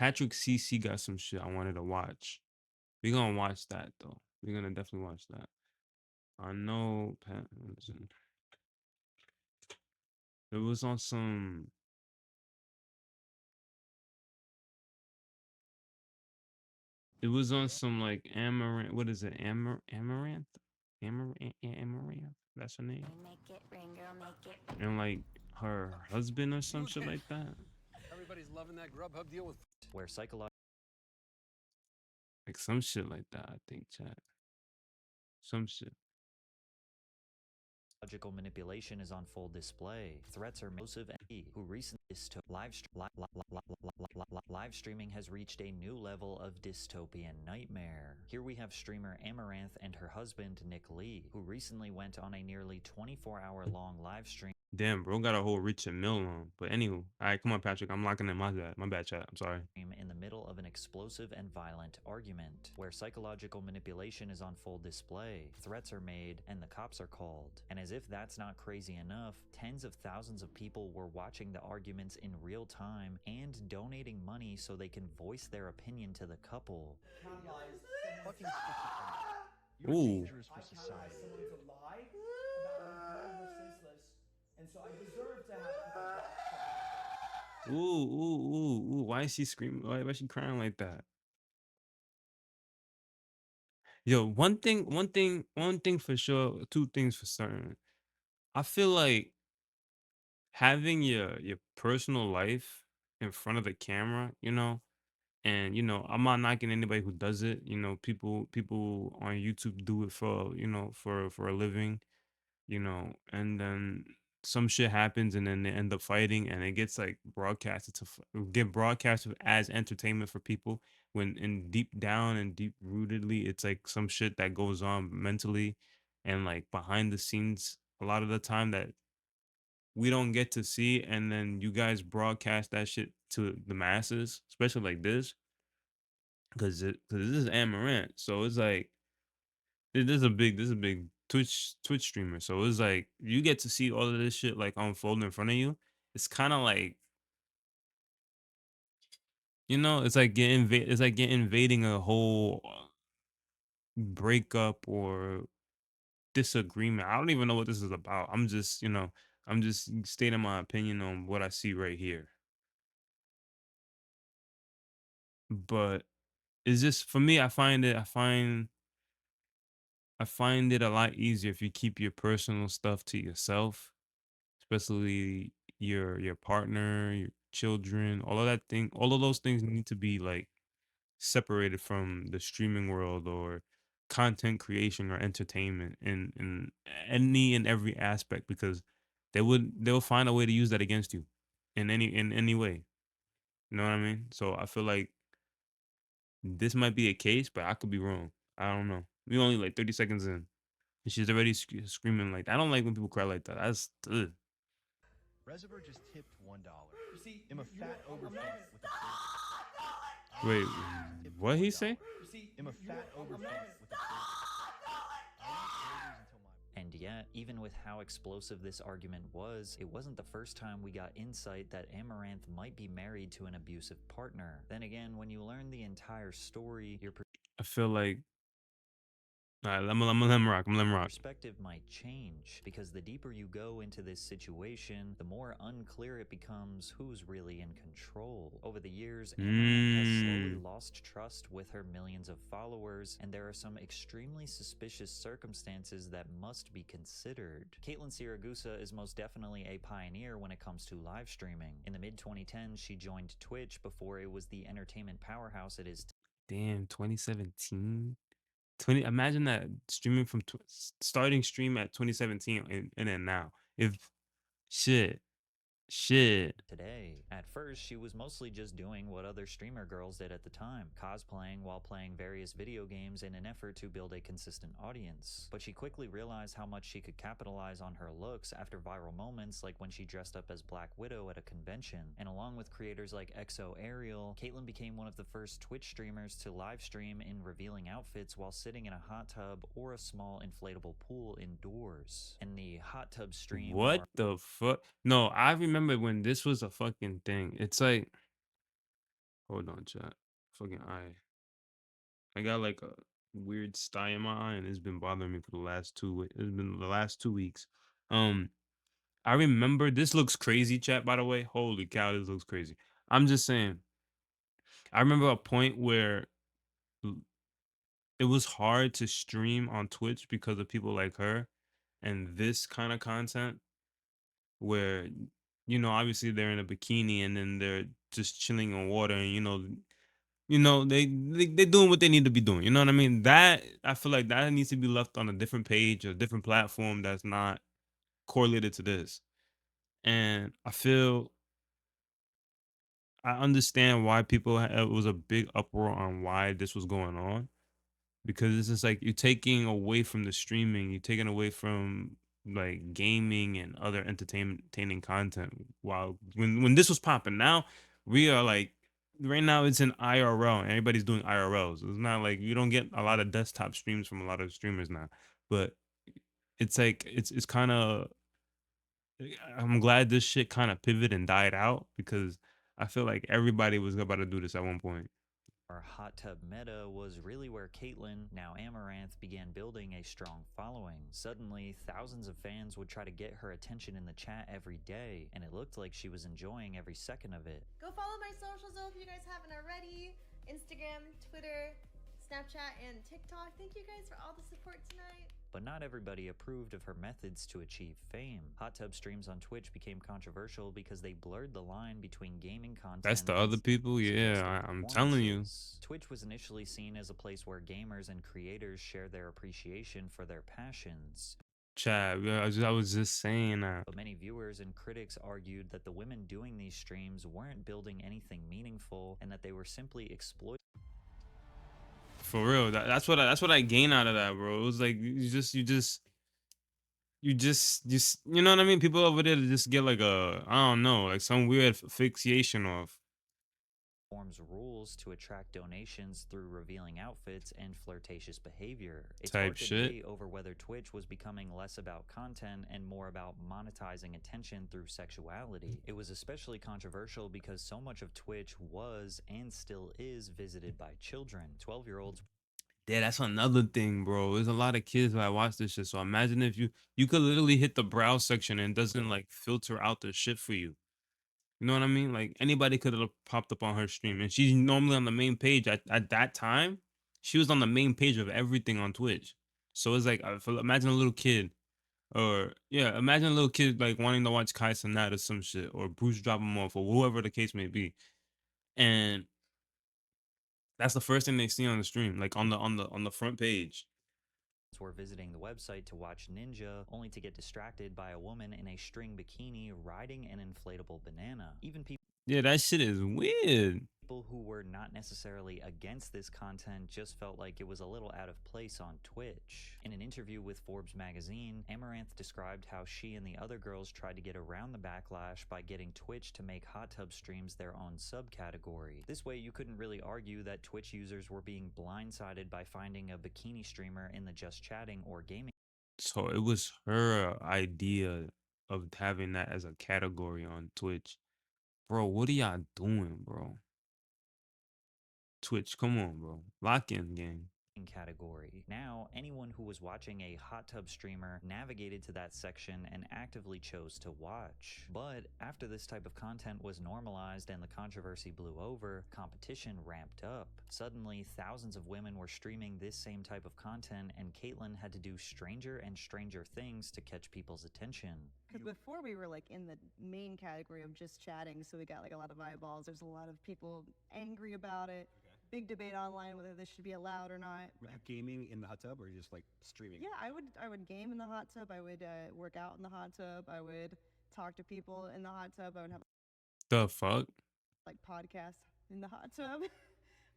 Patrick CC got some shit I wanted to watch. We're gonna watch that though. We're gonna definitely watch that. I know Pat. Listen, it was on some. It was on some like amaranth. What is it? Amaranth. Amaranth. That's her name. Make it ring, girl, make it ring. And like her husband or some shit Mutant. like that. Everybody's loving that Grubhub deal with where psychological Like some shit like that. I think chat. Some shit. manipulation is on full display. Threats are massive, and who recently live streaming has reached a new level of dystopian nightmare. Here we have streamer Amaranth and her husband Nick Lee, who recently went on a nearly 24-hour-long live stream. Damn, bro got a whole Richard Mill on. But anywho, all right, come on, Patrick. I'm locking in my bad chat. I'm sorry. In the middle of an explosive and violent argument, where psychological manipulation is on full display, threats are made, and the cops are called. And as if that's not crazy enough, tens of thousands of people were watching the arguments in real time and donating money so they can voice their opinion to the couple. Fucking sticky. You're Ooh. dangerous for society. Someone to lie about we're senseless, and so I deserve to have. Ooh. Why is she screaming? Why is she crying like that? Yo, one thing for sure, two things for certain. I feel like having your personal life in front of the camera, and I'm not knocking anybody who does it. People on YouTube do it for a living, and then some shit happens and then they end up fighting and it gets like broadcasted get broadcasted as entertainment for people when in deep down and deep rootedly it's like some shit that goes on mentally and like behind the scenes a lot of the time that we don't get to see, and then you guys broadcast that shit to the masses, especially like this because this is Amaranth, so it's like this is a big Twitch streamer. So it's like you get to see all of this shit like unfold in front of you. It's kind of like it's like getting invading a whole breakup or disagreement. I don't even know what this is about. I'm just stating my opinion on what I see right here. But it's just for me. I find it a lot easier if you keep your personal stuff to yourself, especially your partner, your children, all of those things need to be like separated from the streaming world or content creation or entertainment in any and every aspect because they'll find a way to use that against you in any way. You know what I mean? So I feel like this might be a case, but I could be wrong. I don't know. We only like 30 seconds in. And she's already screaming like that. I don't like when people cry like that. That's ugh. Reservoir just tipped $1. You see, I'm a fat overfed with a Wait, what he say? You see, I'm a fat overfed with a And yet, even with how explosive this argument was, it wasn't the first time we got insight that Amaranth might be married to an abusive partner. Then again, when you learn the entire story, your I feel like all right, let him rock. I'm let him rock. perspective might change, because the deeper you go into this situation, the more unclear it becomes who's really in control. Over the years, Amaranth has slowly lost trust with her millions of followers, and there are some extremely suspicious circumstances that must be considered. Caitlin Siragusa is most definitely a pioneer when it comes to live streaming. In the mid-2010s, she joined Twitch before it was the entertainment powerhouse it is. Damn, 2017. Imagine that streaming from starting stream at 2017 and then now. If shit. Today. At first, she was mostly just doing what other streamer girls did at the time, cosplaying while playing various video games in an effort to build a consistent audience. But she quickly realized how much she could capitalize on her looks after viral moments like when she dressed up as Black Widow at a convention. And along with creators like EXO Ariel, Caitlin became one of the first Twitch streamers to live stream in revealing outfits while sitting in a hot tub or a small inflatable pool indoors. And the hot tub stream. What the fuck? No, I remember when this was a fucking thing. It's like Hold on, chat. Fucking eye. I got like a weird sty in my eye, and it's been bothering me for the last It's been the last 2 weeks. Um, I remember this looks crazy, chat. By the way, holy cow, this looks crazy. I'm just saying. I remember a point where it was hard to stream on Twitch because of people like her and this kind of content where obviously they're in a bikini and then they're just chilling on water and they doing what they need to be doing. You know what I mean? That I feel like that needs to be left on a different page or different platform that's not correlated to this. And I understand why it was a big uproar on why this was going on, because it's just like you're taking away from the streaming, you're taking away from like gaming and other entertaining content. While when this was popping, now we are like right now it's in IRL and everybody's doing IRLs. It's not like you don't get a lot of desktop streams from a lot of streamers now, but it's like it's kind of I'm glad this shit kind of pivoted and died out because I feel like everybody was about to do this at one point. Our hot tub meta was really where Caitlyn, now Amaranth, began building a strong following. Suddenly, thousands of fans would try to get her attention in the chat every day, and it looked like she was enjoying every second of it. Go follow my socials though if you guys haven't already. Instagram, Twitter, Snapchat, and TikTok. Thank you guys for all the support tonight. But not everybody approved of her methods to achieve fame. Hot tub streams on Twitch became controversial because they blurred the line between gaming content That's the and other people. Yeah, I'm telling you. Twitch was initially seen as a place where gamers and creators share their appreciation for their passions. Chad, I was just saying that. But many viewers and critics argued that the women doing these streams weren't building anything meaningful and that they were simply exploiting. For real, that's what I gain out of that, bro. It was like you just you know what I mean. People over there just get like I don't know, like some weird fixation of Forms rules to attract donations through revealing outfits and flirtatious behavior. It type sparked a shit. debate over whether Twitch was becoming less about content and more about monetizing attention through sexuality. It was especially controversial because so much of Twitch was and still is visited by children. 12-year-olds. Yeah, that's another thing, bro. There's a lot of kids that watch this shit. So imagine if you could literally hit the browse section and it doesn't like filter out the shit for you. You know what I mean? Like anybody could have popped up on her stream, and she's normally on the main page. At that time, she was on the main page of everything on Twitch. So it's like, imagine a little kid, or yeah, imagine a little kid like wanting to watch Kai Cenat or some shit, or Bruce drop him off, or whoever the case may be, and that's the first thing they see on the stream, like on the front page. Were visiting the website to watch Ninja, only to get distracted by a woman in a string bikini riding an inflatable banana. Even people Yeah, that shit is weird. who were not necessarily against this content just felt like it was a little out of place on Twitch. In an interview with Forbes magazine, Amaranth described how she and the other girls tried to get around the backlash by getting Twitch to make hot tub streams their own subcategory. This way, you couldn't really argue that Twitch users were being blindsided by finding a bikini streamer in the just chatting or gaming. So it was her idea of having that as a category on Twitch. Bro, what are y'all doing, bro? Twitch, come on, bro. Lock in, gang. Category. Now, anyone who was watching a hot tub streamer navigated to that section and actively chose to watch. But after this type of content was normalized and the controversy blew over, competition ramped up. Suddenly, thousands of women were streaming this same type of content, and Caitlyn had to do stranger and stranger things to catch people's attention. Because before we were like in the main category of just chatting, so we got like a lot of eyeballs. There's a lot of people angry about it. Big debate online whether this should be allowed or not. Gaming in the hot tub or just like streaming? Yeah, I would game in the hot tub. I would work out in the hot tub. I would talk to people in the hot tub. I would have The fuck? like podcasts in the hot tub.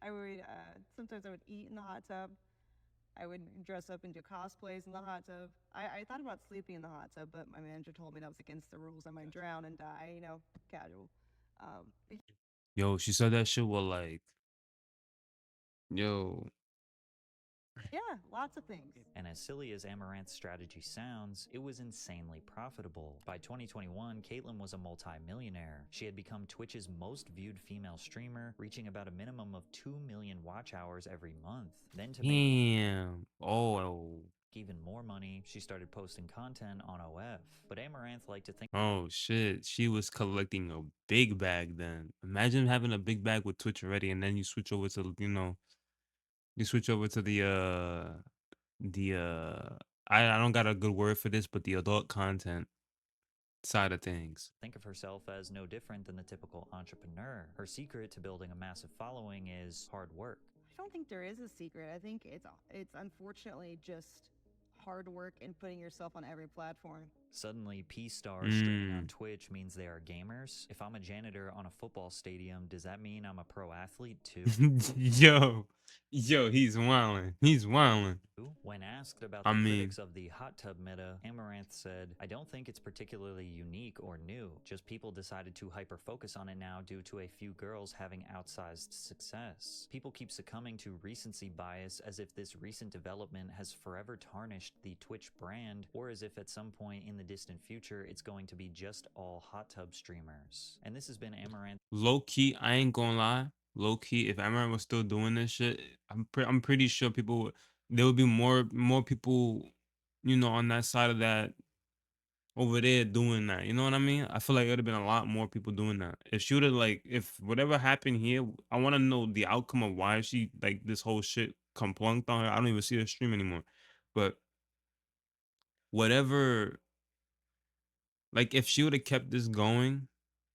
I would sometimes I would eat in the hot tub. I would dress up and do cosplays in the hot tub. I thought about sleeping in the hot tub, but my manager told me that was against the rules. I might drown and die. You know, casual. Yo, she said that shit was like, yo, Yeah, lots of things. And as silly as Amaranth's strategy sounds, it was insanely profitable. By 2021, Caitlyn was a multi-millionaire. She had become Twitch's most viewed female streamer, reaching about a minimum of 2 million watch hours every month. Then to make Damn. Oh. even more money, she started posting content on OF. But Amaranth liked to think Oh shit. She was collecting a big bag then. Imagine having a big bag with Twitch already and then you switch over to, you switch over to the I don't got a good word for this, but the adult content side of things. of herself as no different than the typical entrepreneur. Her secret to building a massive following is hard work. I don't think there is a secret. I think it's unfortunately just hard work and putting yourself on every platform. Suddenly, P-stars streaming on Mm. Twitch means they are gamers. If I'm a janitor on a football stadium, does that mean I'm a pro athlete too? Yo, he's wildin'. He's wildin'. When asked about I the mean, critics of the hot tub meta, Amaranth said, I don't think it's particularly unique or new, just people decided to hyper-focus on it now due to a few girls having outsized success. People keep succumbing to recency bias as if this recent development has forever tarnished the Twitch brand, or as if at some point in the distant future it's going to be just all hot tub streamers. And this has been Amaranth. low key, I ain't gonna lie. Low key, if Amaranth was still doing this shit, I'm pretty sure there would be more people, on that side of that over there doing that. You know what I mean? I feel like it would have been a lot more people doing that. If she would have if whatever happened here, I want to know the outcome of why she this whole shit complunked on her. I don't even see her stream anymore. But whatever, if she would have kept this going,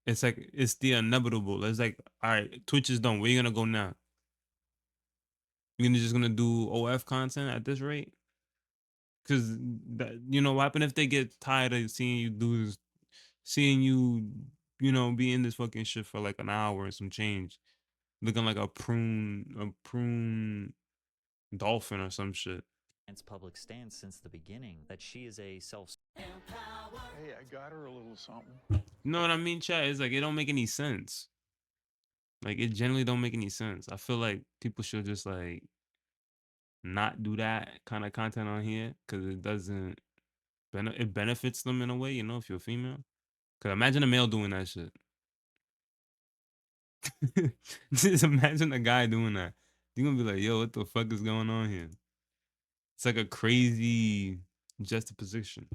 it's like it's the inevitable. It's like, all right, Twitch is done. Where you gonna go now? You're just gonna do OF content at this rate? Because what happened if they get tired of seeing you seeing you, be in this fucking shit for like an hour and some change, looking like a prune dolphin or some shit. Public stance since the beginning that she is a self Hey, I got her a little something. You know what I mean, chat? It's like it don't make any sense. Like it generally don't make any sense. I feel like people should just not do that kind of content on here because it doesn't it benefits them in a way, if you're a female. Because imagine a male doing that shit. Just imagine a guy doing that. You're gonna be like, yo, what the fuck is going on here? It's like a crazy juxtaposition.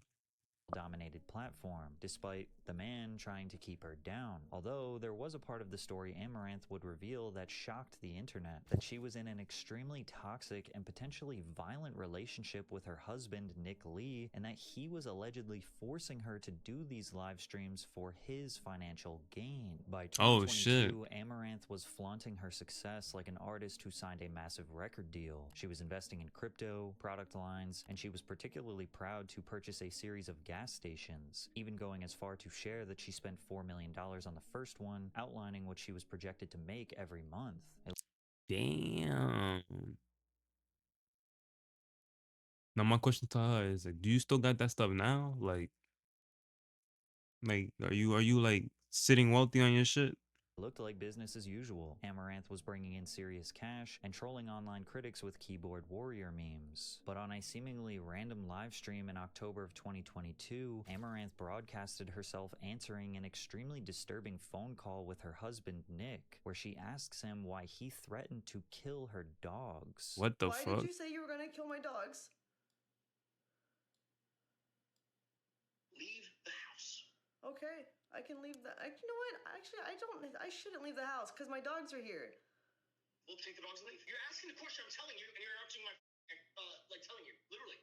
dominated platform, despite the man trying to keep her down. Although there was a part of the story Amaranth would reveal that shocked the internet, that she was in an extremely toxic and potentially violent relationship with her husband, Nick Lee, and that he was allegedly forcing her to do these live streams for his financial gain. By 2022, Amaranth was flaunting her success like an artist who signed a massive record deal. She was investing in crypto, product lines, and she was particularly proud to purchase a series of gas stations, even going as far to share that she spent $4 million on the first one, outlining what she was projected to make every month. Damn. Now my question to her is do you still got that stuff now? Are you sitting wealthy on your shit? Looked like business as usual. Amaranth was bringing in serious cash and trolling online critics with keyboard warrior memes. But on a seemingly random live stream in October of 2022, Amaranth broadcasted herself answering an extremely disturbing phone call with her husband Nick, where she asks him why he threatened to kill her dogs. What the Why fuck? did you say you were gonna kill my dogs? Leave the house. Okay, I can leave the. You know what? Actually, I shouldn't leave the house because my dogs are here. We'll take the dogs and leave. You're asking the question. I'm telling you, and you're interrupting my, telling you, literally.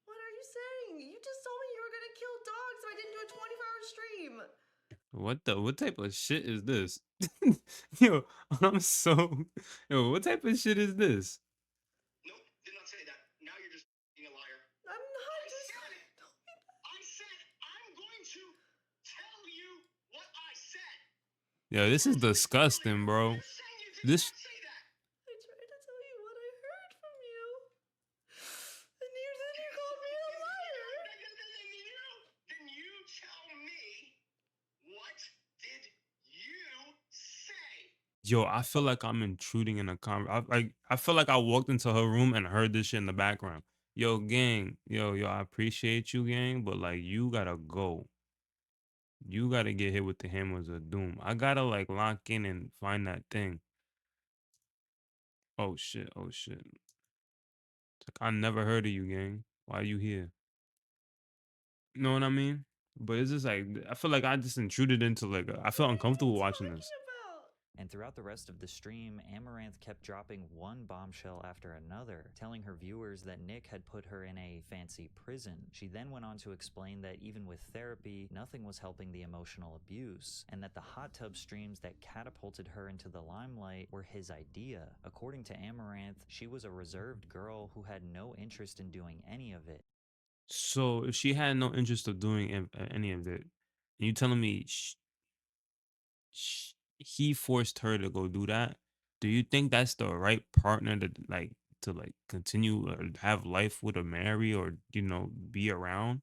What are you saying? You just told me you were gonna kill dogs, so I didn't do a 24-hour stream. What type of shit is this? Yo, I'm so what type of shit is this? Nope, did not say that. Now you're just being a liar. I'm not I just. said it. I said I'm going to tell you what I said. Yo, this is disgusting, bro. You're saying you did This not say that. I tried to tell you what I heard from you, and you called me a liar. Then you tell me, what did you say? Yo, I feel like I'm intruding in a I feel like I walked into her room and heard this shit in the background. Yo, gang, yo, I appreciate you, gang, but like you gotta go. You gotta get hit with the hammers of doom. I gotta like lock in and find that thing. Oh shit, oh shit. It's like I never heard of you, gang. Why you here? You know what I mean? But it's just like I feel like I just intruded into like I feel uncomfortable watching this. And throughout the rest of the stream, Amaranth kept dropping one bombshell after another, telling her viewers that Nick had put her in a fancy prison. She then went on to explain that even with therapy, nothing was helping the emotional abuse, and that the hot tub streams that catapulted her into the limelight were his idea. According to Amaranth, she was a reserved girl who had no interest in doing any of it. So if she had no interest of doing any of it, and you telling me he forced her to go do that, do you think that's the right partner to like continue or have life with or marry or be around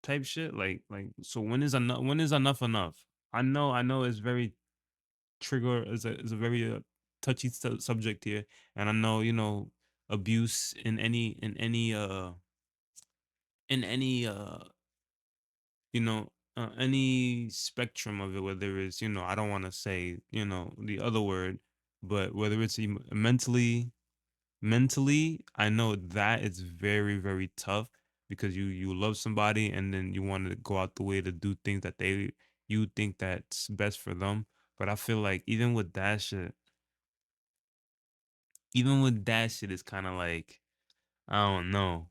type shit? Like so when is enough enough? I know it's very trigger is a very touchy subject here, and I know abuse in any spectrum of it, whether it's I don't want to say the other word, but whether it's mentally, I know that it's very very tough because you love somebody and then you want to go out the way to do things that you think that's best for them. But I feel like even with that shit, it's kind of like I don't know,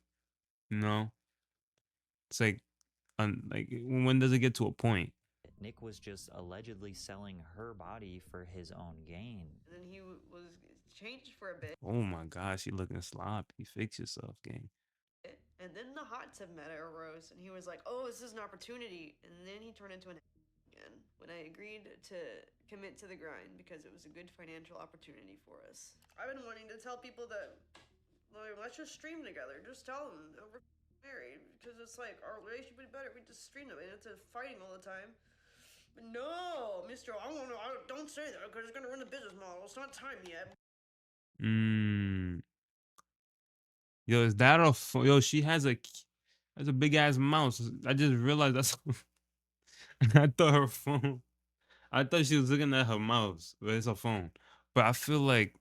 you know. It's like when does it get to a point? Nick was just allegedly selling her body for his own gain. And then he was changed for a bit. Oh my gosh, you looking sloppy. Fix yourself, gang. And then the hot tub meta arose, and he was like, "Oh, this is an opportunity." And then he turned into an again when I agreed to commit to the grind because it was a good financial opportunity for us. I've been wanting to tell people that, like, let's just stream together. Just tell them that we're married because it's like our relationship would be better if we just stream them. And it's fighting all the time. But no, Mister, don't say that because it's gonna ruin the business model. It's not time yet. Mm. Yo, is that a yo? She has a big ass mouse. I just realized that's. I thought her phone. I thought she was looking at her mouse, but it's a phone. But I feel like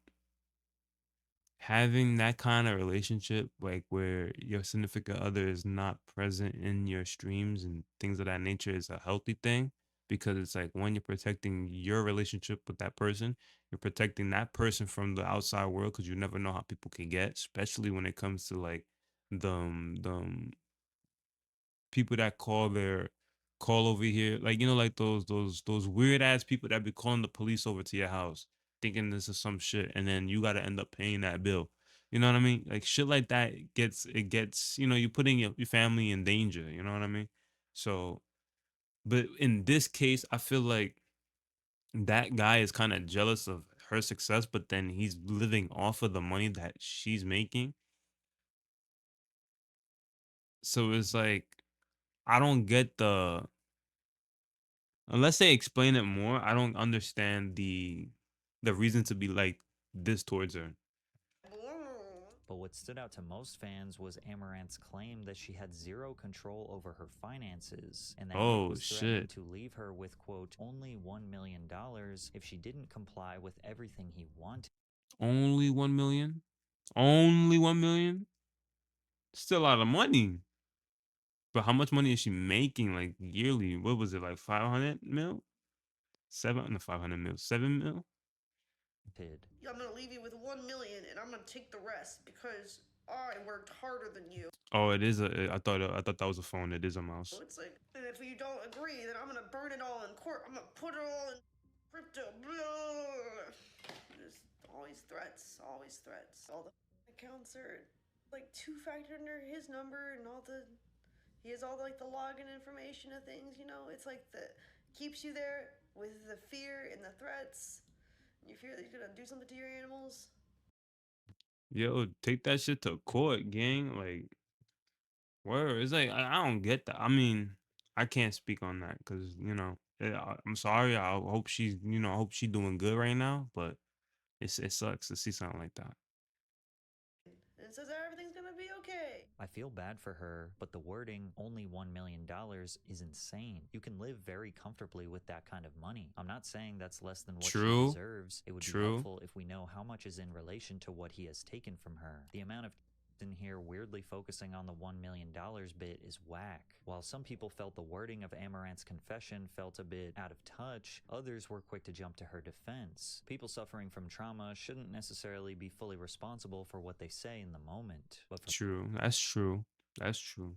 having that kind of relationship, like where your significant other is not present in your streams and things of that nature, is a healthy thing because it's like when you're protecting your relationship with that person, you're protecting that person from the outside world because you never know how people can get, especially when it comes to like the people that call over here, like like those weird ass people that be calling the police over to your house, thinking this is some shit, and then you got to end up paying that bill. You know what I mean? Like shit like that gets you putting your family in danger. You know what I mean? So, but in this case, I feel like that guy is kind of jealous of her success, but then he's living off of the money that she's making. So it's like I don't get unless they explain it more, I don't understand the reason to be like this towards her. But what stood out to most fans was Amaranth's claim that she had zero control over her finances, and that Nick Oh was threatening shit. to leave her with, quote, only $1 million if she didn't comply with everything he wanted. Only 1 million? Only 1 million? Still a lot of money. But how much money is she making like yearly? What was it like 500 mil? 7 no 500 mil. 7 mil? I'm gonna leave you with 1 million, and I'm gonna take the rest because I worked harder than you. Oh, it is I thought that was a phone. It is a mouse. It's like, and if you don't agree, then I'm gonna burn it all in court. I'm gonna put it all in crypto. Blah. Just always threats, always threats. All the accounts are like two-factor under his number, and he has all like the login information of things. It's like the keeps you there with the fear and the threats. And you fear that he's gonna do something to your animals. Yo, take that shit to court, gang. Like, where it's like I don't get that. I mean, I can't speak on that because I'm sorry. I hope she's, I hope she's doing good right now. But it sucks to see something like that. It says everything's gonna be okay. I feel bad for her, but the wording, only $1 million, is insane. You can live very comfortably with that kind of money. I'm not saying that's less than what she True, deserves. It would be true, helpful if we know how much is in relation to what he has taken from her. The amount of in here weirdly focusing on the $1 million bit is whack. While some people felt the wording of Amaranth's confession felt a bit out of touch, others were quick to jump to her defense. People suffering from trauma shouldn't necessarily be fully responsible for what they say in the moment, but true. That's true. That's true.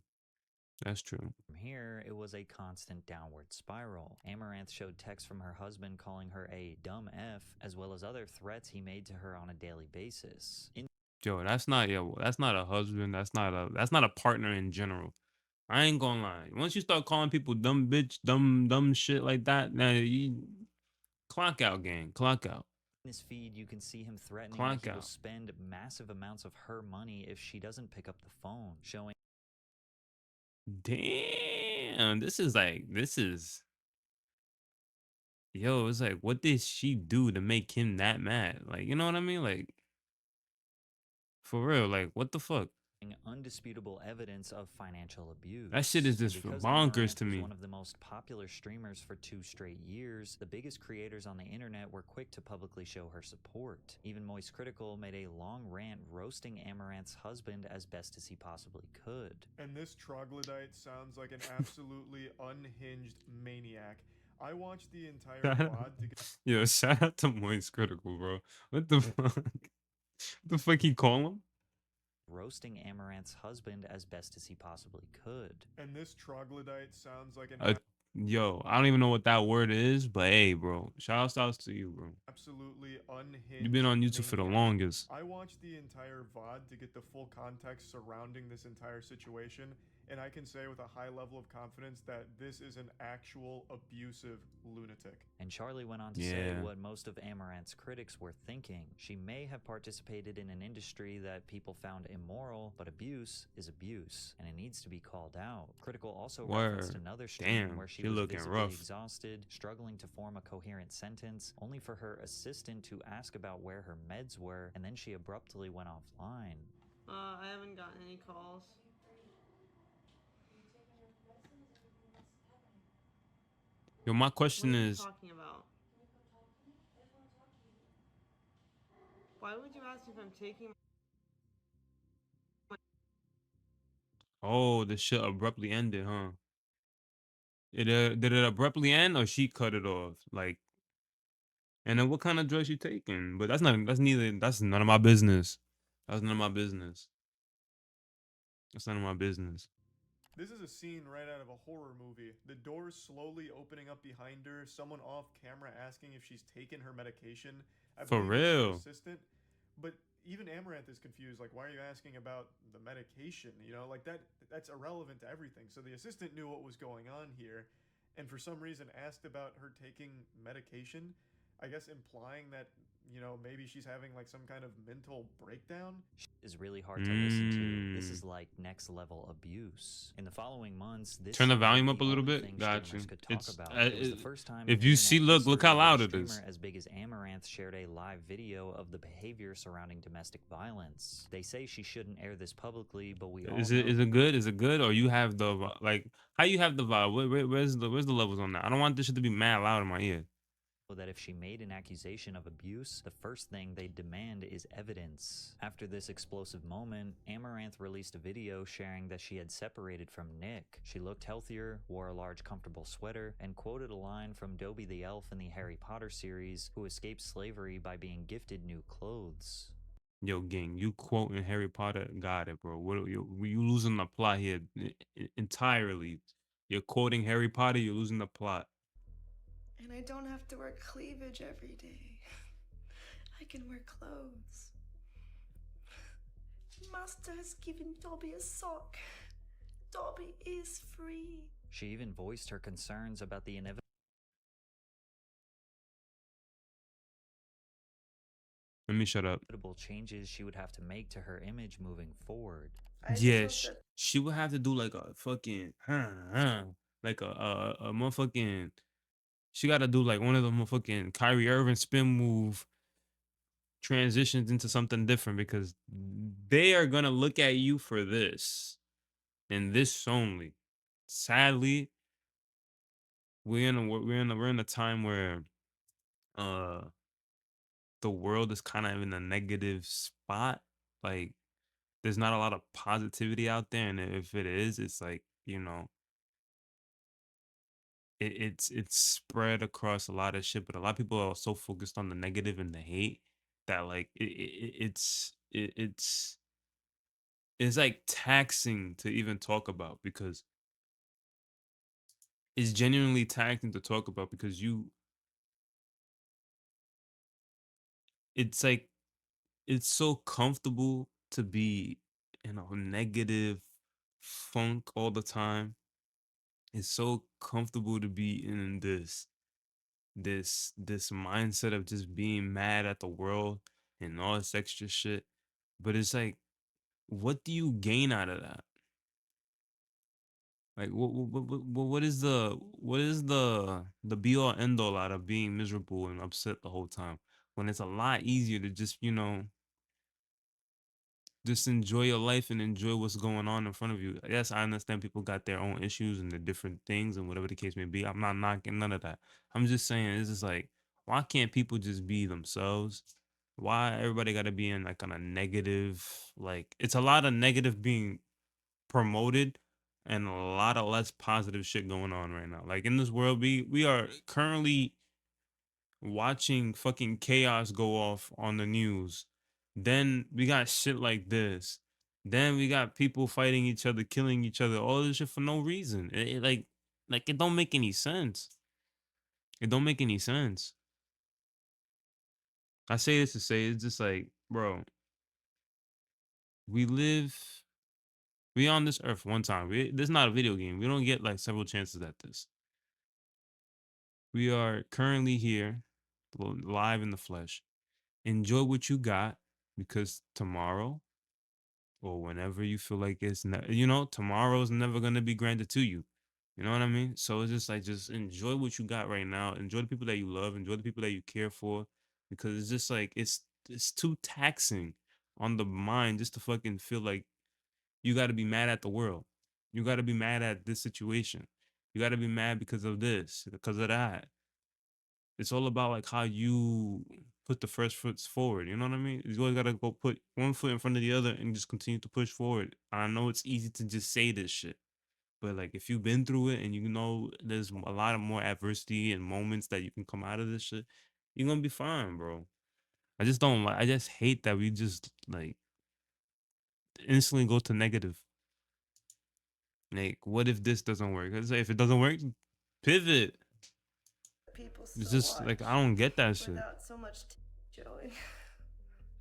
That's true. from here, it was a constant downward spiral. Amaranth showed texts from her husband calling her a dumb F, as well as other threats he made to her on a daily basis. Yo, that's not that's not a husband. That's not a partner in general. I ain't gonna lie. Once you start calling people dumb bitch, dumb shit like that, now you clock out, gang. Clock out. In his feed, you can see him threatening that Clock he will out. spend massive amounts of her money if she doesn't pick up the phone, showing Damn. Yo, it's like, what did she do to make him that mad? Like, you know what I mean? Like, for real, like, what the fuck? undisputable evidence of financial That shit is abuse. And just because bonkers Amaranth to was me. one of the most popular streamers for 2 straight years, the biggest creators on the internet were quick to publicly show her support. Even Moist Critical made a long rant roasting Amaranth's husband as best as he possibly could. And this troglodyte sounds like an absolutely unhinged maniac. I watched the entire VOD to get Yo, shout out to Moist Critical, bro. What the fuck? What the fuck he call him? Roasting Amaranth's husband as best as he possibly could. And this troglodyte sounds like an Yo, I don't even know what that word is, but hey, bro, shout outs to you, bro. absolutely unhinged You've been on YouTube for the maniac. longest. I watched the entire VOD to get the full context surrounding this entire situation, and I can say with a high level of confidence that this is an actual abusive lunatic. And Charlie went on to say what most of Amaranth's critics were thinking. She may have participated in an industry that people found immoral, but abuse is abuse, and it needs to be called out. Critical also referenced another stream where she was visibly exhausted, struggling to form a coherent sentence, only for her assistant to ask about where her meds were, and then she abruptly went offline. I haven't gotten any calls. Yo, my question What are you is, talking about? Why would you ask if I'm taking oh, the shit abruptly ended, huh? Did it abruptly end or she cut it off? Like, and then what kind of drugs you taking? But that's none of my business. That's none of my business. That's none of my business. This is a scene right out of a horror movie. The doors slowly opening up behind her, someone off camera asking if she's taken her medication. I For believe it's her real. assistant. But even Amaranth is confused. Like, why are you asking about the medication? You know, like that's irrelevant to everything. So the assistant knew what was going on here, and for some reason asked about her taking medication. I guess implying that, you know, maybe she's having like some kind of mental breakdown. Is really hard to listen to. This is like next level abuse. In the following months, this Turn the seemed volume like up a the little only bit. thing Got streamers you. could talk It's about. It was the first time if in you see, internet look how history that loud a it is. streamer as big as Amaranth shared a live video of the behavior surrounding domestic violence. They say she shouldn't air this publicly, but we all know Is it good? Is it good? Or you have the like how you have the vibe? Where's the levels on that? I don't want this shit to be mad loud in my ear. that if she made an accusation of abuse, the first thing they demand is evidence. After this explosive moment, Amaranth released a video sharing that she had separated from Nick. She looked healthier, wore a large comfortable sweater, and quoted a line from Dobby the elf in the Harry Potter series, who escaped slavery by being gifted new clothes. Yo, gang, you quoting Harry Potter? Got it, bro. What you losing the plot here entirely? You're quoting Harry Potter. You're losing the plot. And I don't have to wear cleavage every day. I can wear clothes. Master has given Dobby a sock. Dobby is free. She even voiced her concerns about the inevitable Let me shut up. changes she would have to make to her image moving forward. Yeah, she would have to do like a fucking like a motherfucking She got to do like one of the motherfucking Kyrie Irving spin move transitions into something different because they are gonna look at you for this and this only. Sadly, we're in a time where uh the world is kind of in a negative spot. Like there's not a lot of positivity out there, and if it is, it's like it's spread across a lot of shit. But a lot of people are so focused on the negative and the hate that like it's like taxing to even talk about because it's genuinely taxing to talk about because it's like it's so comfortable to be in a negative funk all the time. It's so comfortable to be in this mindset of just being mad at the world and all this extra shit. But it's like, what do you gain out of that? Like, what is the be all end all out of being miserable and upset the whole time when it's a lot easier to just enjoy your life and enjoy what's going on in front of you. Yes, I understand people got their own issues and the different things and whatever the case may be. I'm not knocking none of that. I'm just saying it's just like, why can't people just be themselves? Why everybody got to be in like on a negative, like it's a lot of negative being promoted and a lot of less positive shit going on right now. Like in this world, we are currently watching fucking chaos go off on the news. Then we got shit like this. Then we got people fighting each other, killing each other, all this shit for no reason. Like it don't make any sense. It don't make any sense. I say this to say it's just like, bro, we live we on this earth one time. This is not a video game. We don't get like several chances at this. We are currently here, live in the flesh. Enjoy what you got because tomorrow or whenever you feel like tomorrow's never going to be granted to you. You know what I mean? So it's just like, just enjoy what you got right now. Enjoy the people that you love. Enjoy the people that you care for, because it's just like, it's too taxing on the mind just to fucking feel like you got to be mad at the world. You got to be mad at this situation. You got to be mad because of this, because of that. It's all about like how you put the first foots forward. You know what I mean? You always gotta go put one foot in front of the other and just continue to push forward. I know it's easy to just say this shit, but like if you've been through it and you know there's a lot of more adversity and moments that you can come out of this shit, you're gonna be fine, bro. I just don't like. I just hate that we just like instantly go to negative. Like, what if this doesn't work? If it doesn't work, pivot. People It's so just like I much don't get that shit. without so much showing.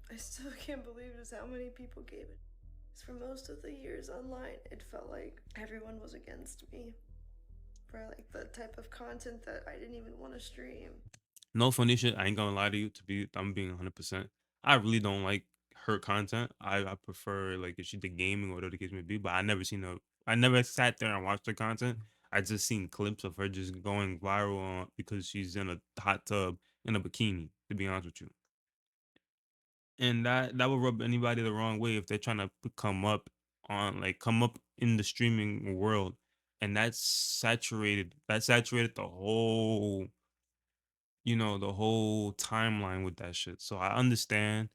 I still can't believe just how many people gave it. For most of the years online, it felt like everyone was against me for like the type of content that I didn't even want to stream. No funny shit. I ain't gonna lie to you. I'm being 100%. I really don't like her content. I prefer like if she did gaming or whatever the case may be. But I never sat there and watched her content. I just seen clips of her just going viral because she's in a hot tub in a bikini. To be honest with you, and that would rub anybody the wrong way if they're trying to come up in the streaming world, and that's saturated. That saturated the whole timeline with that shit. So I understand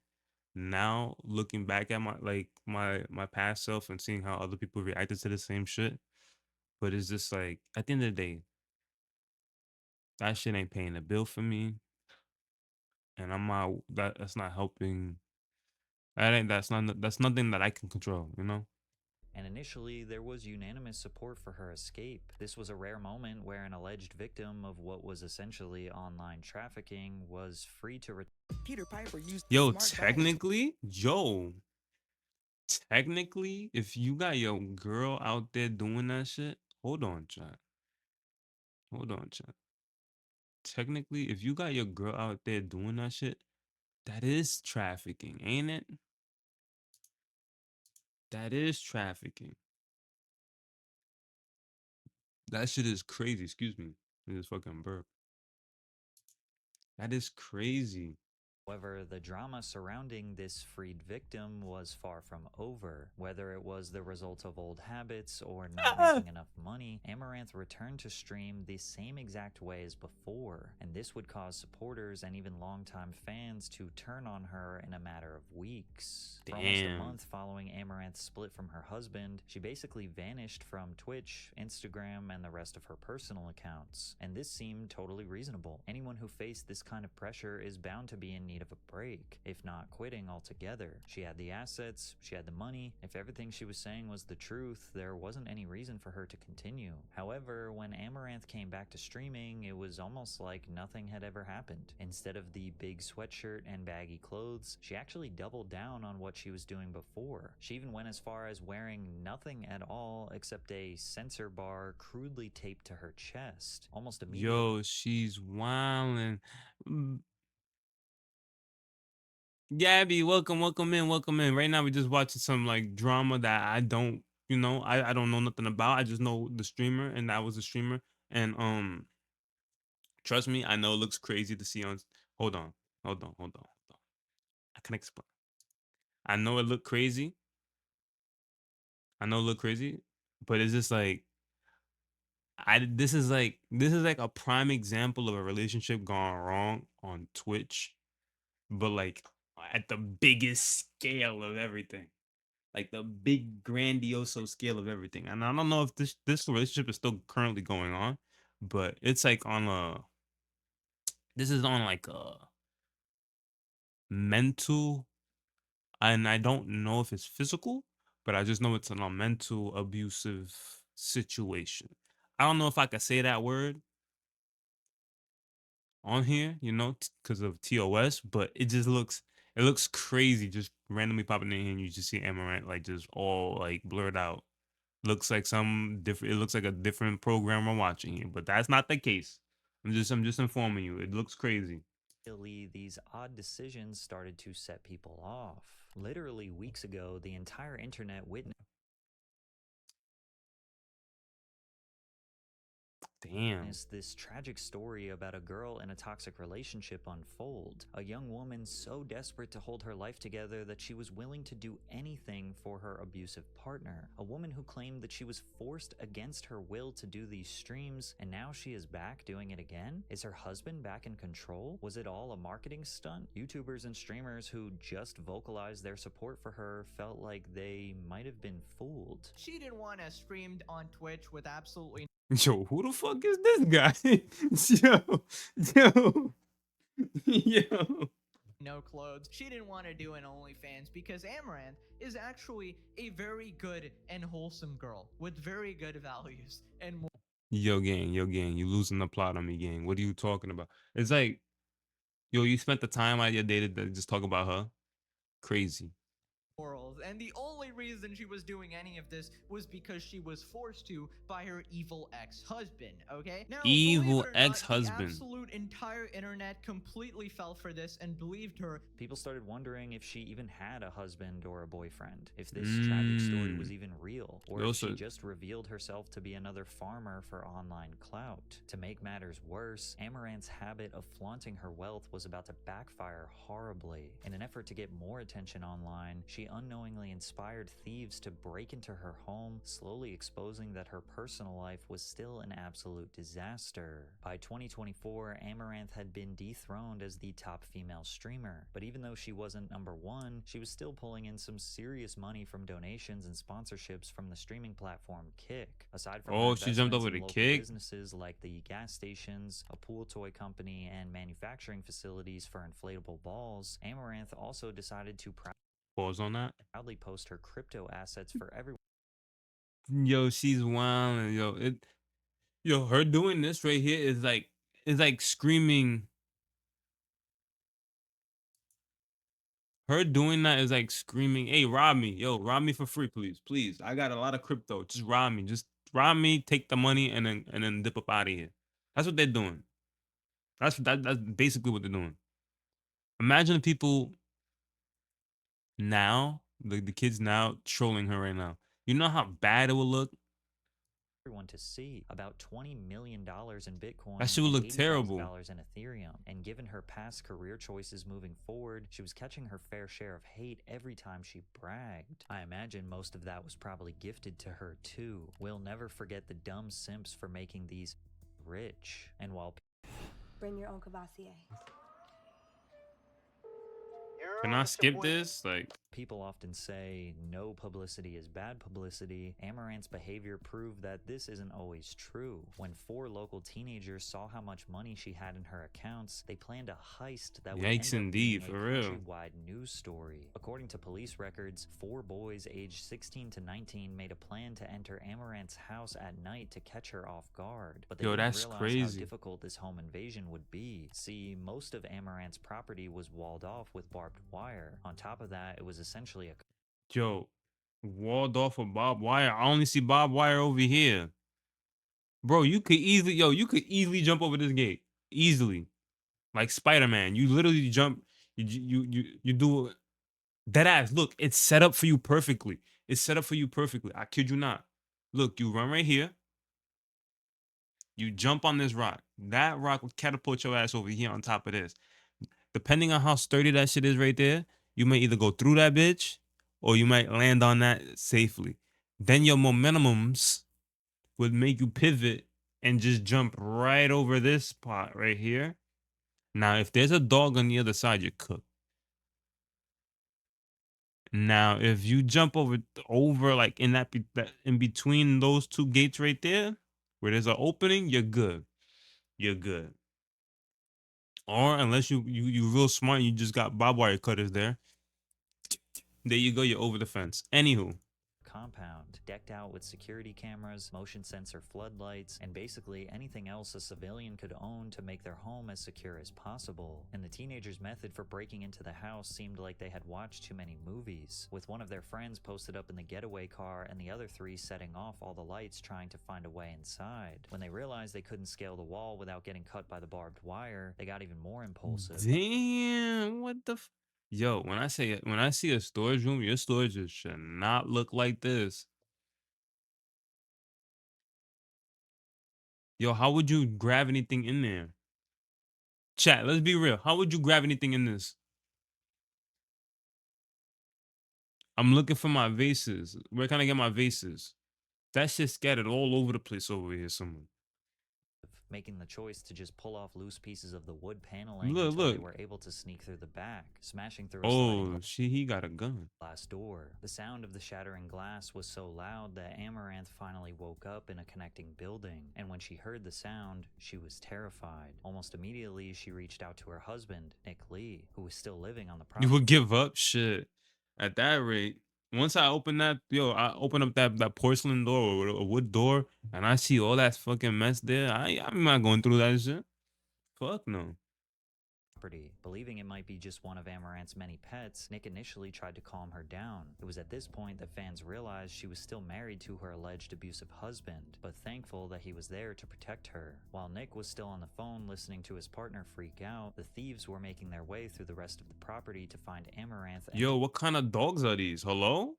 now looking back at my past self and seeing how other people reacted to the same shit. But it's just like at the end of the day, that shit ain't paying the bill for me. And I'm not that's not helping. That's nothing that I can control, you know? And initially, there was unanimous support for her escape. This was a rare moment where an alleged victim of what was essentially online trafficking was free to Peter Piper used Yo, smart dials technically, if you got your girl out there doing that shit, hold on, chat. Hold on, chat. Technically, if you got your girl out there doing that shit, that is trafficking, ain't it? That is trafficking. That shit is crazy. Excuse me. I just fucking burp. That is crazy. However, the drama surrounding this freed victim was far from over. Whether it was the result of old habits or not making enough money, Amaranth returned to stream the same exact way as before, and this would cause supporters and even longtime fans to turn on her in a matter of weeks. For almost a Damn. month following Amaranth's split from her husband, she basically vanished from Twitch, Instagram, and the rest of her personal accounts, and this seemed totally reasonable. Anyone who faced this kind of pressure is bound to be in need of a break, if not quitting altogether. She had the assets, she had the money. If everything she was saying was the truth, there wasn't any reason for her to continue. However, when Amaranth came back to streaming, it was almost like nothing had ever happened. Instead of the big sweatshirt and baggy clothes, she actually doubled down on what she was doing before. She even went as far as wearing nothing at all except a sensor bar crudely taped to her chest. Almost immediately. Yo, she's wildin'. Gabby, welcome in. Right now we're just watching some like drama that I don't, I don't know nothing about. I just know the streamer, and that was the streamer. And trust me, I know it looks crazy to see on. Hold on, hold on. I can explain. I know it looked crazy. I know it looked crazy, but it's just like this is like a prime example of a relationship gone wrong on Twitch, but like at the biggest scale of everything. Like the big grandioso scale of everything. And I don't know if this relationship is still currently going on, but it's like on a this is on like a mental, and I don't know if it's physical, but I just know it's on a mental abusive situation. I don't know if I could say that word on here, because of TOS, but it looks crazy just randomly popping in here and you just see Amaranth like just all like blurred out. Looks like some different. It looks like a different program we're watching here, but that's not the case. I'm just informing you. It looks crazy. These odd decisions started to set people off. Literally weeks ago, the entire internet witnessed Damn. this tragic story about a girl in a toxic relationship unfold. A young woman so desperate to hold her life together that she was willing to do anything for her abusive partner. A woman who claimed that she was forced against her will to do these streams, and now she is back doing it again? Is her husband back in control? Was it all a marketing stunt? YouTubers and streamers who just vocalized their support for her felt like they might have been fooled. She didn't want to stream on Twitch with absolutely Yo, who the fuck is this guy? Yo, yo. no clothes. She didn't want to do an OnlyFans because Amaranth is actually a very good and wholesome girl with very good values and more. Yo, gang, you losing the plot on me, gang. What are you talking about? It's like, yo, you spent the time out of your day to just talk about her. Crazy. Morals, and the only reason she was doing any of this was because she was forced to by her evil ex-husband. Okay, now Evil believe it or not, ex-husband. the absolute entire internet completely fell for this and believed her. People started wondering if she even had a husband or a boyfriend, if this tragic story was even real, or if she just revealed herself to be another farmer for online clout. To make matters worse, Amaranth's habit of flaunting her wealth was about to backfire horribly. In an effort to get more attention online, she unknowingly inspired thieves to break into her home, slowly exposing that her personal life was still an absolute disaster. By 2024, Amaranth had been dethroned as the top female streamer, but even though she wasn't number one, she was still pulling in some serious money from donations and sponsorships from the streaming platform Kick. Aside from she jumped over to local Kick? businesses like the gas stations, a pool toy company, and manufacturing facilities for inflatable balls, Amaranth also decided to Pause on that. proudly post her crypto assets for everyone. Yo, she's wild. Yo, her doing this right here is like screaming. Her doing that is like screaming, "Hey, rob me, yo, rob me for free, please, please. I got a lot of crypto. Just rob me, take the money, and then dip up out of here." That's what they're doing. That's basically what they're doing. Imagine people now, the kids now trolling her right now. You know how bad it will look everyone to see. About $20 million in Bitcoin That shit would and look terrible. $80,000 in Ethereum. And given her past career choices moving forward, she was catching her fair share of hate every time she bragged. I imagine most of that was probably gifted to her too. We'll never forget the dumb simps for making these rich. And while Bring your own Cavassier. Can I skip this? Like, people often say no publicity is bad publicity, Amaranth's behavior proved that this isn't always true. When 4 local teenagers saw how much money she had in her accounts, they planned a heist that would yikes end up being indeed, a for real. countrywide news story. According to police records, 4 boys aged 16 to 19 made a plan to enter Amaranth's house at night to catch her off guard. But they Yo, didn't that's realize crazy. how difficult this home invasion would be. See, most of Amaranth's property was walled off with barbed wire. On top of that, it was essentially a Yo, walled off of barbed wire. I only see barbed wire over here. Bro, you could easily jump over this gate. Easily. Like Spider-Man. You literally jump, you do dead ass. Look, it's set up for you perfectly. It's set up for you perfectly. I kid you not. Look, you run right here. You jump on this rock. That rock will catapult your ass over here on top of this. Depending on how sturdy that shit is right there, you may either go through that bitch or you might land on that safely. Then your momentumums would make you pivot and just jump right over this spot right here. Now, if there's a dog on the other side, you're cooked. Now, if you jump over like in that in between those 2 gates right there, where there's an opening, you're good. You're good. Or unless you real smart, you just got barbed wire cutters there. There you go, you're over the fence. Anywho, compound, decked out with security cameras, motion sensor floodlights, and basically anything else a civilian could own to make their home as secure as possible. And the teenagers' method for breaking into the house seemed like they had watched too many movies, with one of their friends posted up in the getaway car and the other 3 setting off all the lights trying to find a way inside. When they realized they couldn't scale the wall without getting cut by the barbed wire, they got even more impulsive. damn, what the Yo, when I see a storage room, your storage just should not look like this. Yo, how would you grab anything in there? Chat, let's be real. How would you grab anything in this? I'm looking for my vases. Where can I get my vases? That shit scattered all over the place over here somewhere. Making the choice to just pull off loose pieces of the wood paneling Look, until they look. were able to sneak through the back, smashing through a Oh, shit, he got a gun. glass door. The sound of the shattering glass was so loud that Amaranth finally woke up in a connecting building, and when she heard the sound, she was terrified. Almost immediately, she reached out to her husband, Nick Lee, who was still living on the property. You would give up? Shit. At that rate, once I open up that porcelain door or a wood door and I see all that fucking mess there, I'm not going through that shit. Fuck no. Believing it might be just one of Amaranth's many pets, Nick initially tried to calm her down. It was at this point that fans realized she was still married to her alleged abusive husband, but thankful that he was there to protect her. While Nick was still on the phone listening to his partner freak out, the thieves were making their way through the rest of the property to find Amaranth. Yo, what kind of dogs are these? Hello?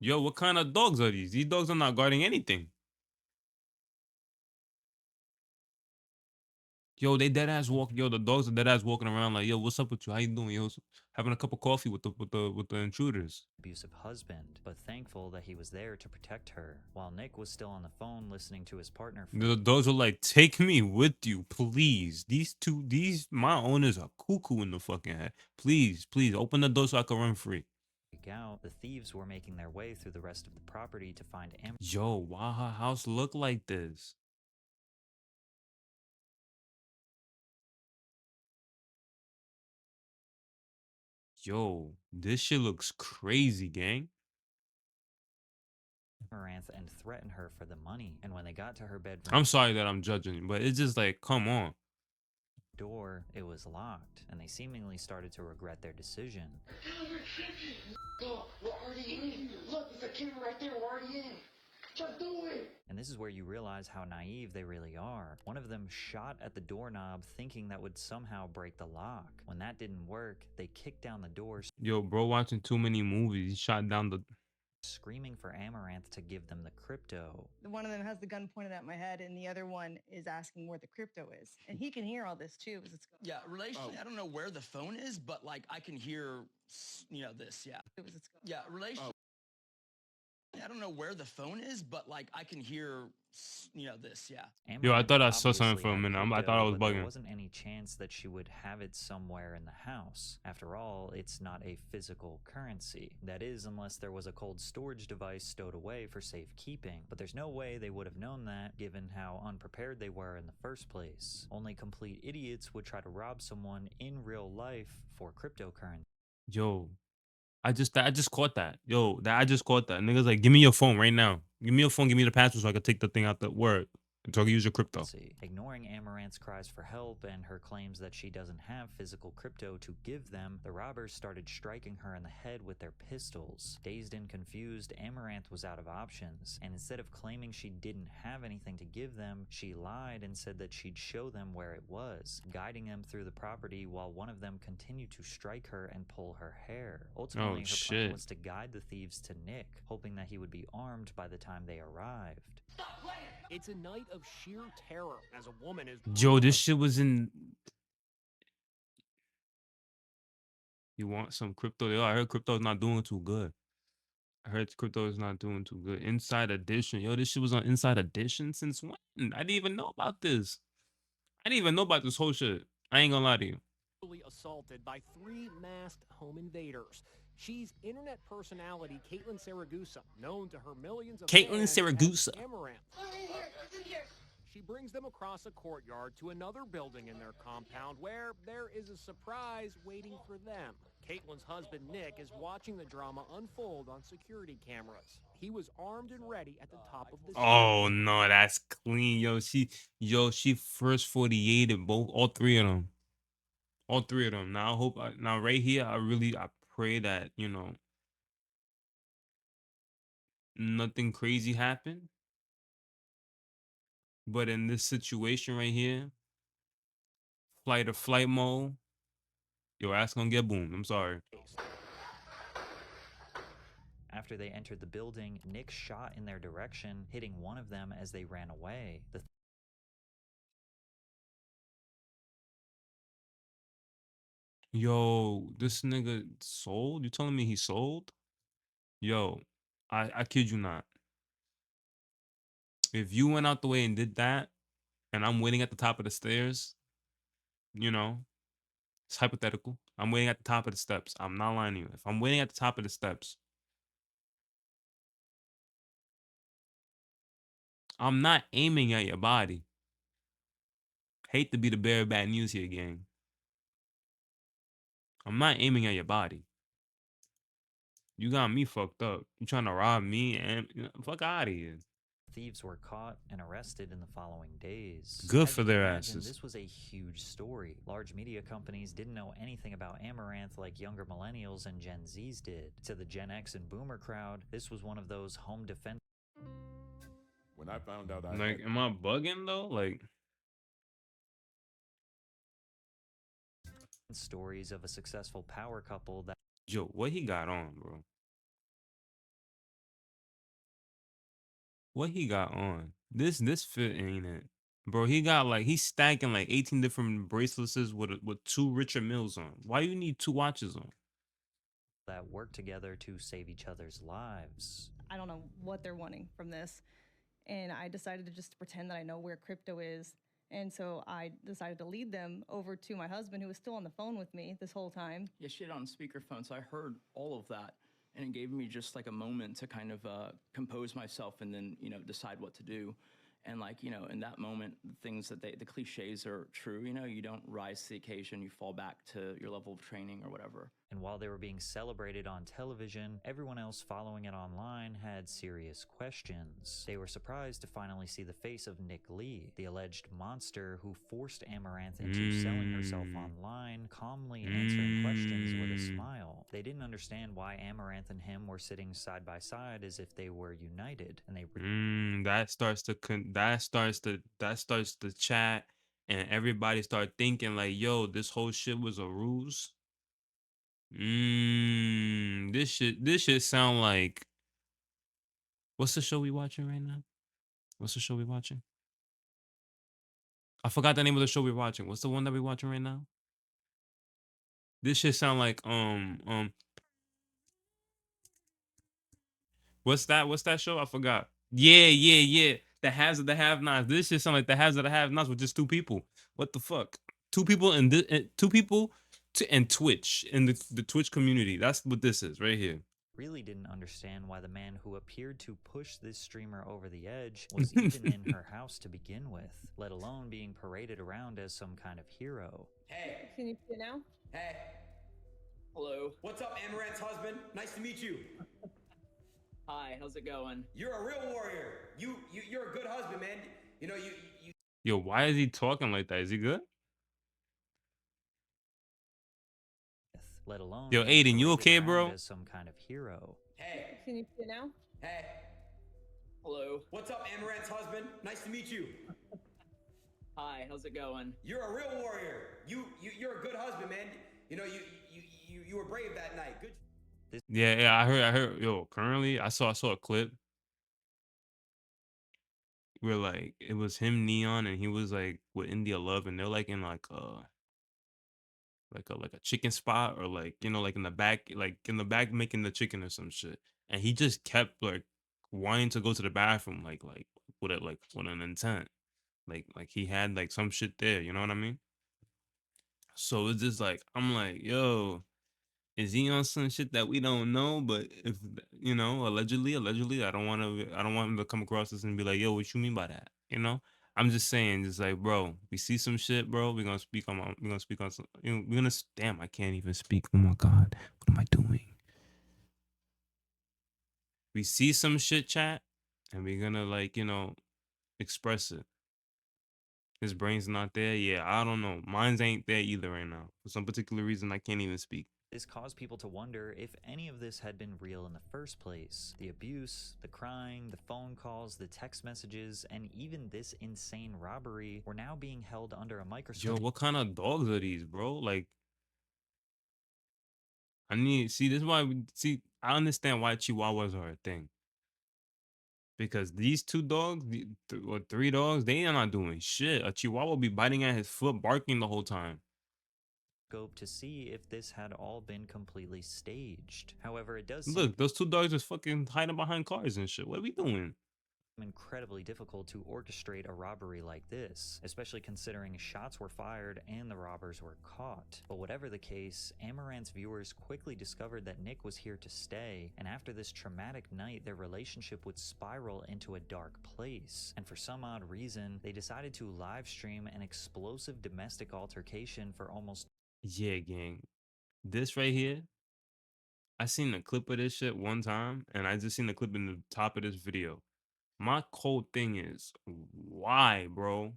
Yo, what kind of dogs are these? These dogs are not guarding anything. Yo, they dead ass walk. Yo, the dogs are dead ass walking around like, yo, what's up with you? How you doing? Yo, having a cup of coffee with the intruders. Abusive husband, but thankful that he was there to protect her. While Nick was still on the phone listening to his partner. The dogs are like, take me with you, please. My owners are cuckoo in the fucking head. Please, open the door so I can run free. Out, the thieves were making their way through the rest of the property to find Yo, why her house look like this? Yo, this shit looks crazy, gang. Amaranth and threaten her for the money. And when they got to her bedroom, I'm sorry that I'm judging, but it's just like, come on. Door, it was locked, and they seemingly started to regret their decision. We're already in. Look, there's a camera right there. We're already in. Just do it. And this is where you realize how naive they really are. One of them shot at the doorknob thinking that would somehow break the lock. When that didn't work, they kicked down the door. Yo, bro, watching too many movies. He shot down the screaming for Amaranth to give them the crypto. One of them has the gun pointed at my head, and the other one is asking where the crypto is. And he can hear all this too. As it's Yeah, relationally, I don't know where the phone is, but like I can hear, this. Yeah. Yeah, relation. I don't know where the phone is, but like I can hear, this. Yeah. Yo, I Amaranth thought I saw something obviously for a had minute. I crypto, thought I was but there bugging. wasn't any chance that she would have it somewhere in the house. After all, it's not a physical currency. That is, unless there was a cold storage device stowed away for safekeeping. But there's no way they would have known that, given how unprepared they were in the first place. Only complete idiots would try to rob someone in real life for cryptocurrency. Yo, I just caught that. Yo, I just caught that. Niggas like, give me your phone right now. Give me your phone. Give me the password so I can take the thing out the word. So I can use your crypto. Ignoring Amaranth's cries for help and her claims that she doesn't have physical crypto to give them, the robbers started striking her in the head with their pistols. Dazed and confused, Amaranth was out of options, and instead of claiming she didn't have anything to give them, she lied and said that she'd show them where it was, guiding them through the property while one of them continued to strike her and pull her hair. Ultimately, her plan was to guide the thieves to Nick, hoping that he would be armed by the time they arrived. It's a night of sheer terror as a woman is. Yo, this shit was in. You want some crypto? Yo, I heard crypto is not doing too good. I heard crypto is not doing too good. Inside Edition. Yo, this shit was on Inside Edition since when? I didn't even know about this. I didn't even know about this whole shit. I ain't gonna lie to you. Assaulted by 3 masked home invaders. She's internet personality Caitlin Saragusa, known to her millions of Caitlin fans Saragusa. as Amaranth. She brings them across a courtyard to another building in their compound where there is a surprise waiting for them. Caitlin's husband, Nick, is watching the drama unfold on security cameras. He was armed and ready at the top of the Oh no, that's clean. She first 48 both all three of them. All three of them. Now I hope now right here, I pray that, nothing crazy happened. But in this situation right here, flight mode, your ass gonna get boomed. I'm sorry. After they entered the building, Nick shot in their direction, hitting one of them as they ran away. Yo, this nigga sold? You telling me he sold? Yo, I kid you not. If you went out the way and did that, and I'm waiting at the top of the stairs, it's hypothetical. I'm waiting at the top of the steps. I'm not lying to you. If I'm waiting at the top of the steps, I'm not aiming at your body. Hate to be the bearer of bad news here, gang. I'm not aiming at your body. You got me fucked up. You trying to rob me and fuck out of here. Thieves were caught and arrested in the following days. Good As for you can their imagine, asses. this was a huge story. Large media companies didn't know anything about Amaranth like younger millennials and Gen Zs did. To the Gen X and Boomer crowd, this was one of those home defense. When I found out Am I bugging though? Stories of a successful power couple that. Yo, what he got on, bro? What he got on? This fit ain't it, bro? He's stacking like 18 different bracelets with 2 Richard Mills on. Why you need 2 watches on? That work together to save each other's lives. I don't know what they're wanting from this. And I decided to just pretend that I know where crypto is. And so I decided to lead them over to my husband, who was still on the phone with me this whole time. Yeah, she had it on speakerphone, so I heard all of that. And it gave me just like a moment to kind of compose myself and then, decide what to do. And in that moment, the things that the cliches are true. You don't rise to the occasion, you fall back to your level of training or whatever. And while they were being celebrated on television, everyone else following it online had serious questions. They were surprised to finally see the face of Nick Lee, the alleged monster who forced Amaranth into selling herself online, calmly answering questions with a smile. They didn't understand why Amaranth and him were sitting side by side as if they were united, and they that starts to chat, and everybody start thinking like, yo, this whole shit was a ruse. This shit sound like What's the show we watching right now? What's the show we watching? I forgot the name of the show we're watching. What's the one that we're watching right now? This shit sound like what's that? What's that show? I forgot. Yeah, yeah, yeah. The haves of the have-nots. This shit sound like the haves of the have-nots with just two people. What the fuck? Two people and two people and Twitch in the Twitch community. That's what this is right here. Really didn't understand why the man who appeared to push this streamer over the edge was even in her house to begin with, let alone being paraded around as some kind of hero. Hey. Can you see it now? Hey. Hello. What's up, Amaranth's husband? Nice to meet you. Hi, how's it going? You're a real warrior. You're a good husband, man. You know, you Yo, why is he talking like that? Is he good? Let alone Yo, being Aiden, you paraded okay, around bro? as some kind of hero. Hey. Can you see it now? Hey. Hello. What's up, Amaranth's husband? Nice to meet you. Hi, how's it going? You're a real warrior. You're a good husband, man. You know, you were brave that night. Good. Yeah, yeah, I heard. Yo, currently, I saw a clip where like it was him, Neon, and he was like with India Love, and they're like in like a chicken spot or like like in the back making the chicken or some shit, and he just kept like wanting to go to the bathroom like with an intent, like he had like some shit there. You know what I mean? So it's just like I'm like, yo, is he on some shit that we don't know? But if allegedly, I don't want him to come across this and be like, yo, what you mean by that? I'm just saying, just like, bro, we see some shit, bro. We're gonna speak on some. Damn, I can't even speak. Oh my god, what am I doing? We see some shit, chat, and we're gonna express it. His brain's not there. Yeah, I don't know. Mine's ain't there either right now. For some particular reason, I can't even speak. This caused people to wonder if any of this had been real in the first place. The abuse, the crying, the phone calls, the text messages, and even this insane robbery were now being held under a microscope. Yo, what kind of dogs are these, bro? Like, this is why I understand why Chihuahuas are a thing. Because these two dogs, or three dogs, they are not doing shit. A Chihuahua be biting at his foot, barking the whole time. To see if this had all been completely staged. However, it does seem Look, those two dogs just fucking hiding behind cars and shit. What are we doing? Incredibly difficult to orchestrate a robbery like this, especially considering shots were fired and the robbers were caught. But whatever the case, Amaranth's viewers quickly discovered that Nick was here to stay, and after this traumatic night, their relationship would spiral into a dark place. And for some odd reason, they decided to live stream an explosive domestic altercation for almost... Yeah, gang. This right here, I seen a clip of this shit one time, and I just seen the clip in the top of this video. My cold thing is, why, bro?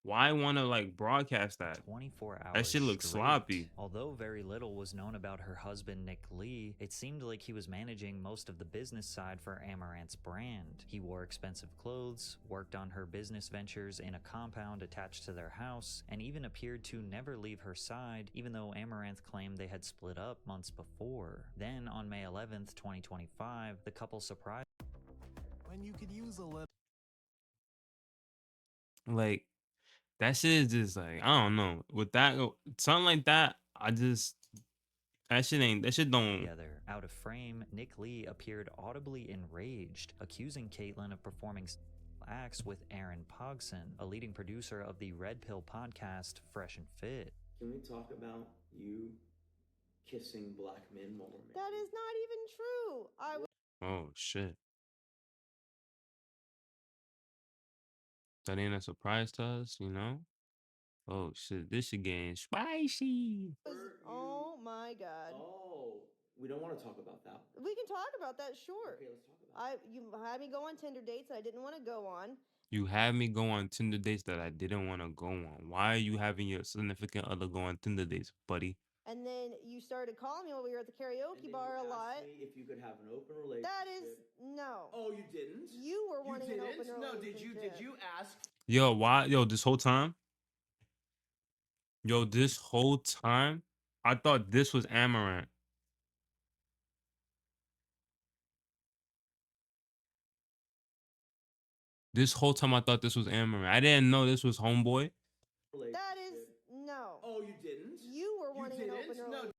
Why want to like broadcast that? 24 hours That shit looks straight. sloppy. Although very little was known about her husband Nick Lee, it seemed like he was managing most of the business side for Amaranth's brand. He wore expensive clothes, worked on her business ventures in a compound attached to their house, and even appeared to never leave her side, even though Amaranth claimed they had split up months before. Then on May 11th, 2025, the couple surprised When you could use a little. Like, that shit is just like, I don't know. With that, something like that, that shit don't. Together. Out of frame, Nick Lee appeared audibly enraged, accusing Caitlyn of performing acts with Aaron Pogson, a leading producer of the Red Pill podcast Fresh and Fit. Can we talk about you kissing black men while we're married? That is not even true. Oh shit. That ain't a surprise to us, Oh shit, this shit getting spicy. Oh my god. Oh, we don't want to talk about that. We can talk about that, sure. Okay, let's talk about You had me go on Tinder dates I didn't want to go on. You had me go on Tinder dates that I didn't want to go on. Why are you having your significant other go on Tinder dates, buddy? And then you started calling me while we were at the karaoke bar a lot. me if you could have an open relationship. That is no. Oh, you didn't? You were wanting an open No, relationship. did you ask? Yo, why? Yo, this whole time? Yo, this whole time? I thought this was Amaranth. This whole time I thought this was Amaranth. I didn't know this was Homeboy. That is no. Oh, you didn't? You were wanting an open relationship.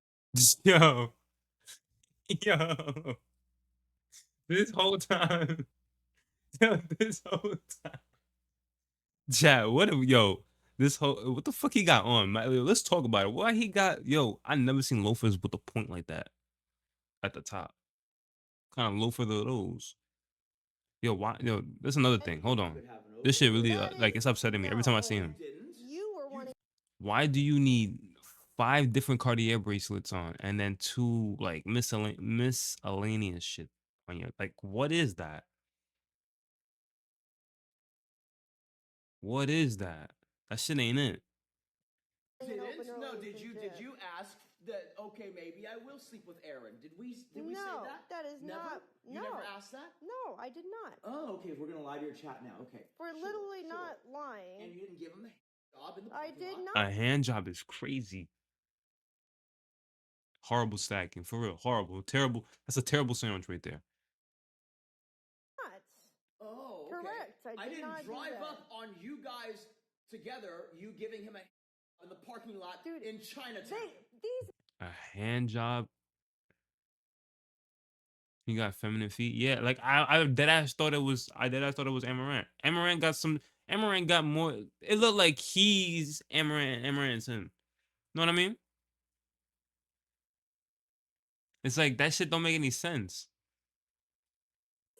Yo. Yo. This whole time. Yo, this whole time. Chat, what the fuck he got on? Let's talk about it. Why he got, I never seen loafers with a point like that at the top. Kind of loafer are those? That's another thing. Hold on. This shit really, it's upsetting me every time I see him. You were wanting. Why do you need 5 different Cartier bracelets on and then 2 like miscellaneous shit on your, what is that? What is that? That shit ain't it. Didn't? No, did you ask that, okay, maybe I will sleep with Aaron? Did we say that? That is Never? not. You No. never asked that? No, I did not. Oh, okay, we're gonna lie to your chat now, okay. We're literally not lying. And you didn't give him a job in the I parking did lot? not. A hand job is crazy. Horrible stacking, for real. Horrible. Terrible. That's a terrible sandwich right there. Oh, okay. Correct. I did not didn't drive do that. up on you guys together, you giving him a in the parking lot in Chinatown. A hand job. He got feminine feet. Yeah, I deadass thought it was Amaranth. Amaranth got more. It looked like he's Amaranth, Amaranth's him. Know what I mean? It's like that shit don't make any sense.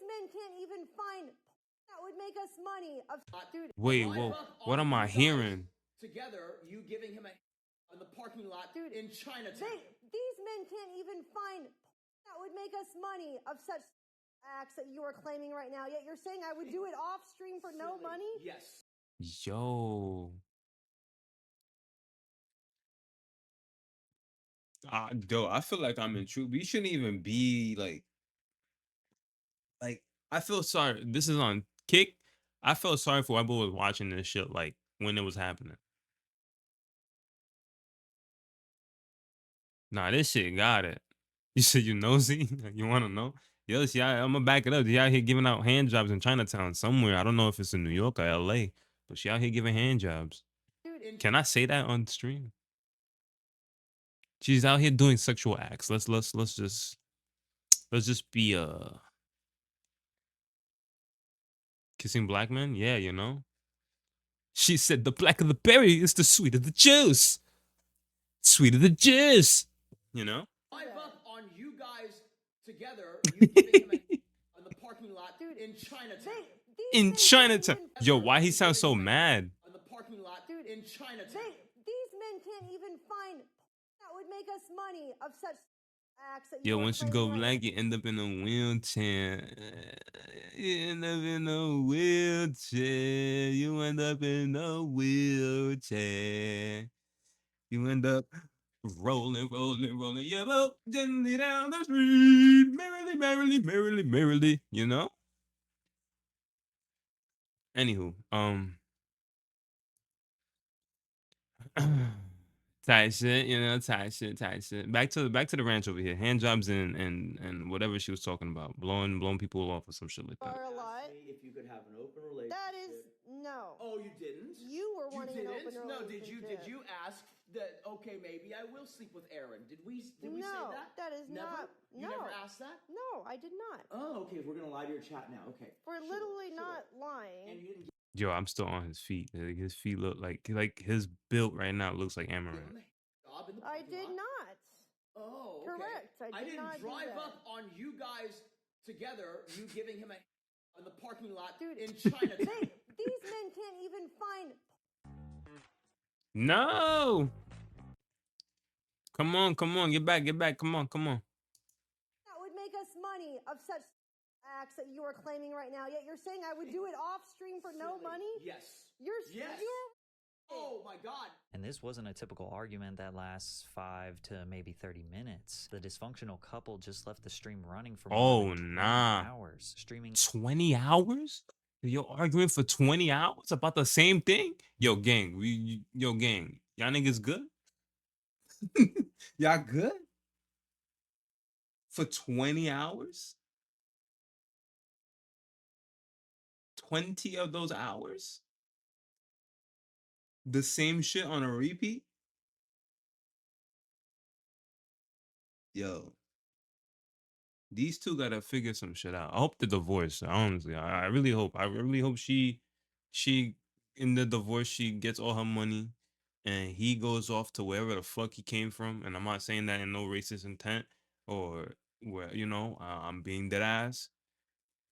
Men can't even find that would make us money. Dude. Wait, whoa. What am I hearing? Together, you giving him a in the parking lot in Chinatown. These men can't even find that would make us money of such acts that you are claiming right now. Yet you're saying I would do it off stream for no money? Yes. Yo. I feel like I'm in truth. We shouldn't even be like I feel sorry. This is on Kick. I felt sorry for whoever was watching this shit when it was happening. Nah, this shit got it. You said you nosy? You want to know? Yo, see, I'm gonna back it up. She out here giving out hand jobs in Chinatown somewhere. I don't know if it's in New York or LA, but she out here giving hand jobs. Can I say that on stream? She's out here doing sexual acts. Let's just be kissing black men. Yeah, She said the blacker the berry is the sweeter the juice. Sweeter the juice. Drive up on you guys together, you giving him a in the parking lot in Chinatown. In Chinatown. Yo, why he sounds so mad? In the parking lot in Chinatown. These men can't even find that would make us money of such acts that Yo, once you go black, you end up in a wheelchair. You end up in a wheelchair. You end up in a wheelchair. You end up rolling, rolling, rolling your boat gently down the street. Merrily, merrily, merrily, merrily. Anywho, tight shit, tight shit. Back to the ranch over here. Hand jobs and whatever she was talking about, blowing people off or some shit like that. Are a lot. If you could have an open relationship. That is no. Oh, you didn't? You were wanting an open No, relationship. did you ask that, okay, maybe I will sleep with Aaron? Did we say No, that? that is Never? not. You No. never asked that? No, I did not. Oh, okay, we're gonna lie to your chat now. Okay. We're literally not lying. And you didn't Yo, I'm still on his feet. His feet look like his build right now looks like Amaranth. give him a job in the I parking did lot? not. Oh, okay. Correct. I did didn't not do drive that. up on you guys together, you giving him a in the parking lot in Chinatown. These men can't even find. No. Come on, get back. Come on. That would make us money of such acts that you are claiming right now. Yet you're saying I would do it off stream for no money? Yes. You're Oh my God. And this wasn't a typical argument that lasts 5 to maybe 30 minutes. The dysfunctional couple just left the stream running for more than 20 hours. Streaming 20 hours? You're arguing for 20 hours about the same thing? Yo, gang, y'all niggas good? Y'all good? For 20 hours? 20 of those hours? The same shit on a repeat? Yo, these two gotta figure some shit out. I hope the divorce. Honestly, I really hope. I really hope she in the divorce she gets all her money, and he goes off to wherever the fuck he came from. And I'm not saying that in no racist intent or where I'm being dead ass.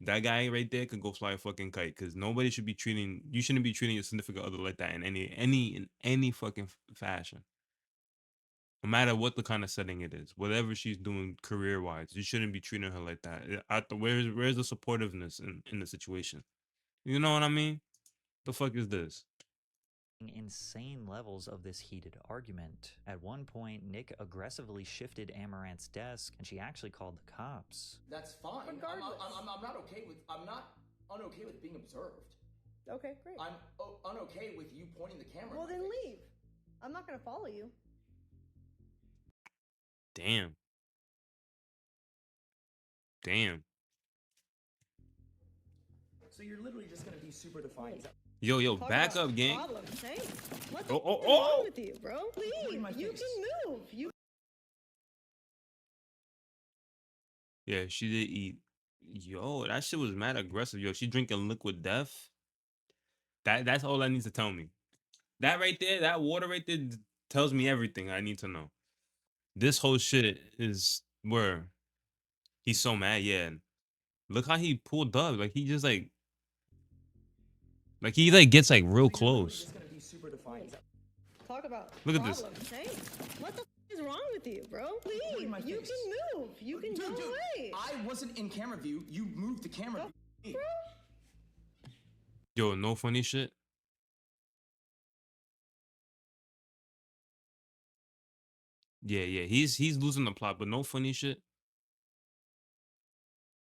That guy right there could go fly a fucking kite because nobody should be treating you shouldn't be treating your significant other like that in any fucking fashion. No matter what the kind of setting it is, whatever she's doing career wise, you shouldn't be treating her like that. Where's the supportiveness in the situation? You know what I mean? The fuck is this? Insane levels of this heated argument. At one point, Nick aggressively shifted Amaranth's desk, and she actually called the cops. That's fine. Regardless. I'm not okay with. I'm not unokay with being observed. Okay, great. I'm unokay with you pointing the camera. Well, in my then face. leave. I'm not gonna follow you. Damn. Damn. So you're literally just gonna be super defiant. Yo, Talk back about up, gang. Problems. Hey, what the Oh, oh, f- is wrong oh! with you, bro? Leave. my You face. can move. You. Yeah, she did eat. Yo, that shit was mad aggressive. Yo, she drinking liquid death. That's all that needs to tell me. That right there, that water right there tells me everything I need to know. This whole shit is where he's so mad. Yeah, look how he pulled up. Like he just like he like gets like real close. Just gonna be super defiant. Talk about Look at this. problems. Hey, what the f- is wrong with you, bro? Leave. my You face. can move. You can go away. I wasn't in camera view. You moved the camera. view. Yo, no funny shit. Yeah, he's losing the plot, but no funny shit.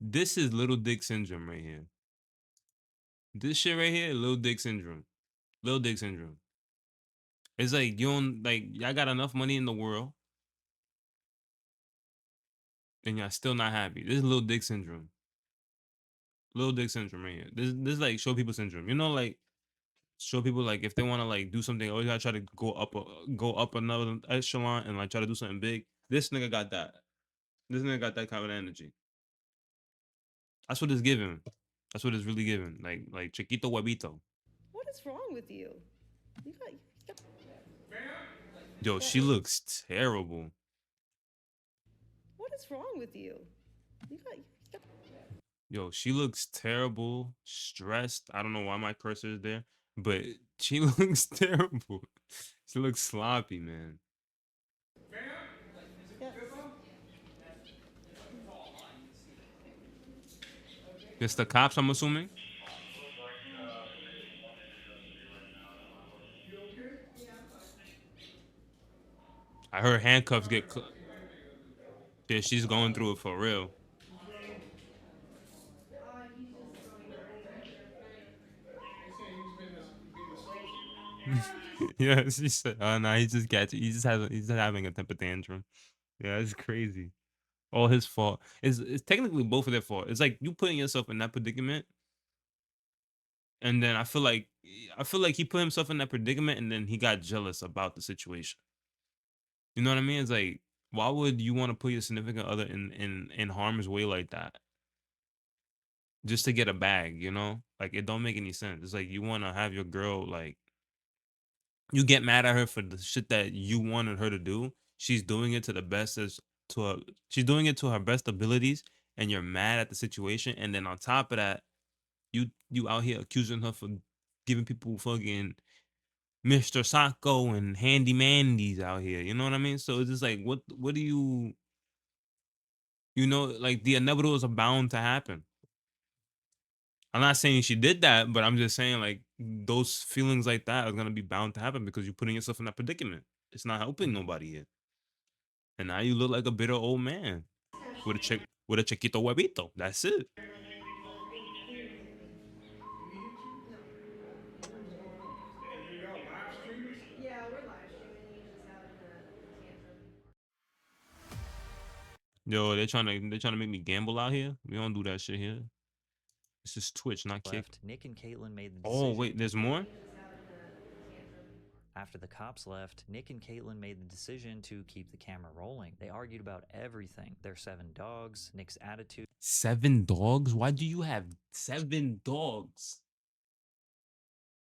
This is little dick syndrome right here. This shit right here, little dick syndrome. Little dick syndrome. It's like you don't like y'all got enough money in the world, and y'all still not happy. This is little dick syndrome. Little dick syndrome right here. This is like show people syndrome. You know, like show people like if they want to like do something, always gotta try to go up another echelon and like try to do something big. This nigga got that. This nigga got that kind of energy. That's what it's giving. That's what it's really giving. Like chiquito huevito. What is wrong with you? You got. Yo, she looks terrible. What is wrong with you? You got. Yo, she looks terrible, stressed. I don't know why my cursor is there, but she looks terrible. She looks sloppy, man. It's the cops, I'm assuming. I heard handcuffs get. Yeah, she's going through it for real. Yeah, she said, "Oh no, he just got you. He's just having a temper tantrum." Yeah, it's crazy. All his fault. It's technically both of their fault. It's like you putting yourself in that predicament, and then I feel like he put himself in that predicament, and then he got jealous about the situation. You know what I mean? It's like, why would you want to put your significant other in harm's way like that? Just to get a bag, you know? Like it don't make any sense. It's like you want to have your girl like you get mad at her for the shit that you wanted her to do. She's doing it to the best as to her, she's doing it to her best abilities, and you're mad at the situation. And then on top of that, you out here accusing her for giving people fucking Mr. Sacco and handy mandies out here. You know what I mean? So it's just like what do you know, like the inevitable is bound to happen. I'm not saying she did that, but I'm just saying like those feelings like that are gonna be bound to happen because you're putting yourself in that predicament. It's not helping nobody here. And now you look like a bitter old man with a chiquito huevito. That's it. Yeah, we're live streaming. He's just having a tantrum. Yo, they're trying to make me gamble out here. We don't do that shit here. This is Twitch, not Kick. left, Nick and Caitlin made the Oh decision. wait, there's more. After the cops left, Nick and Caitlin made the decision to keep the camera rolling. They argued about everything: their 7 dogs, Nick's attitude. 7 dogs? Why do you have 7 dogs?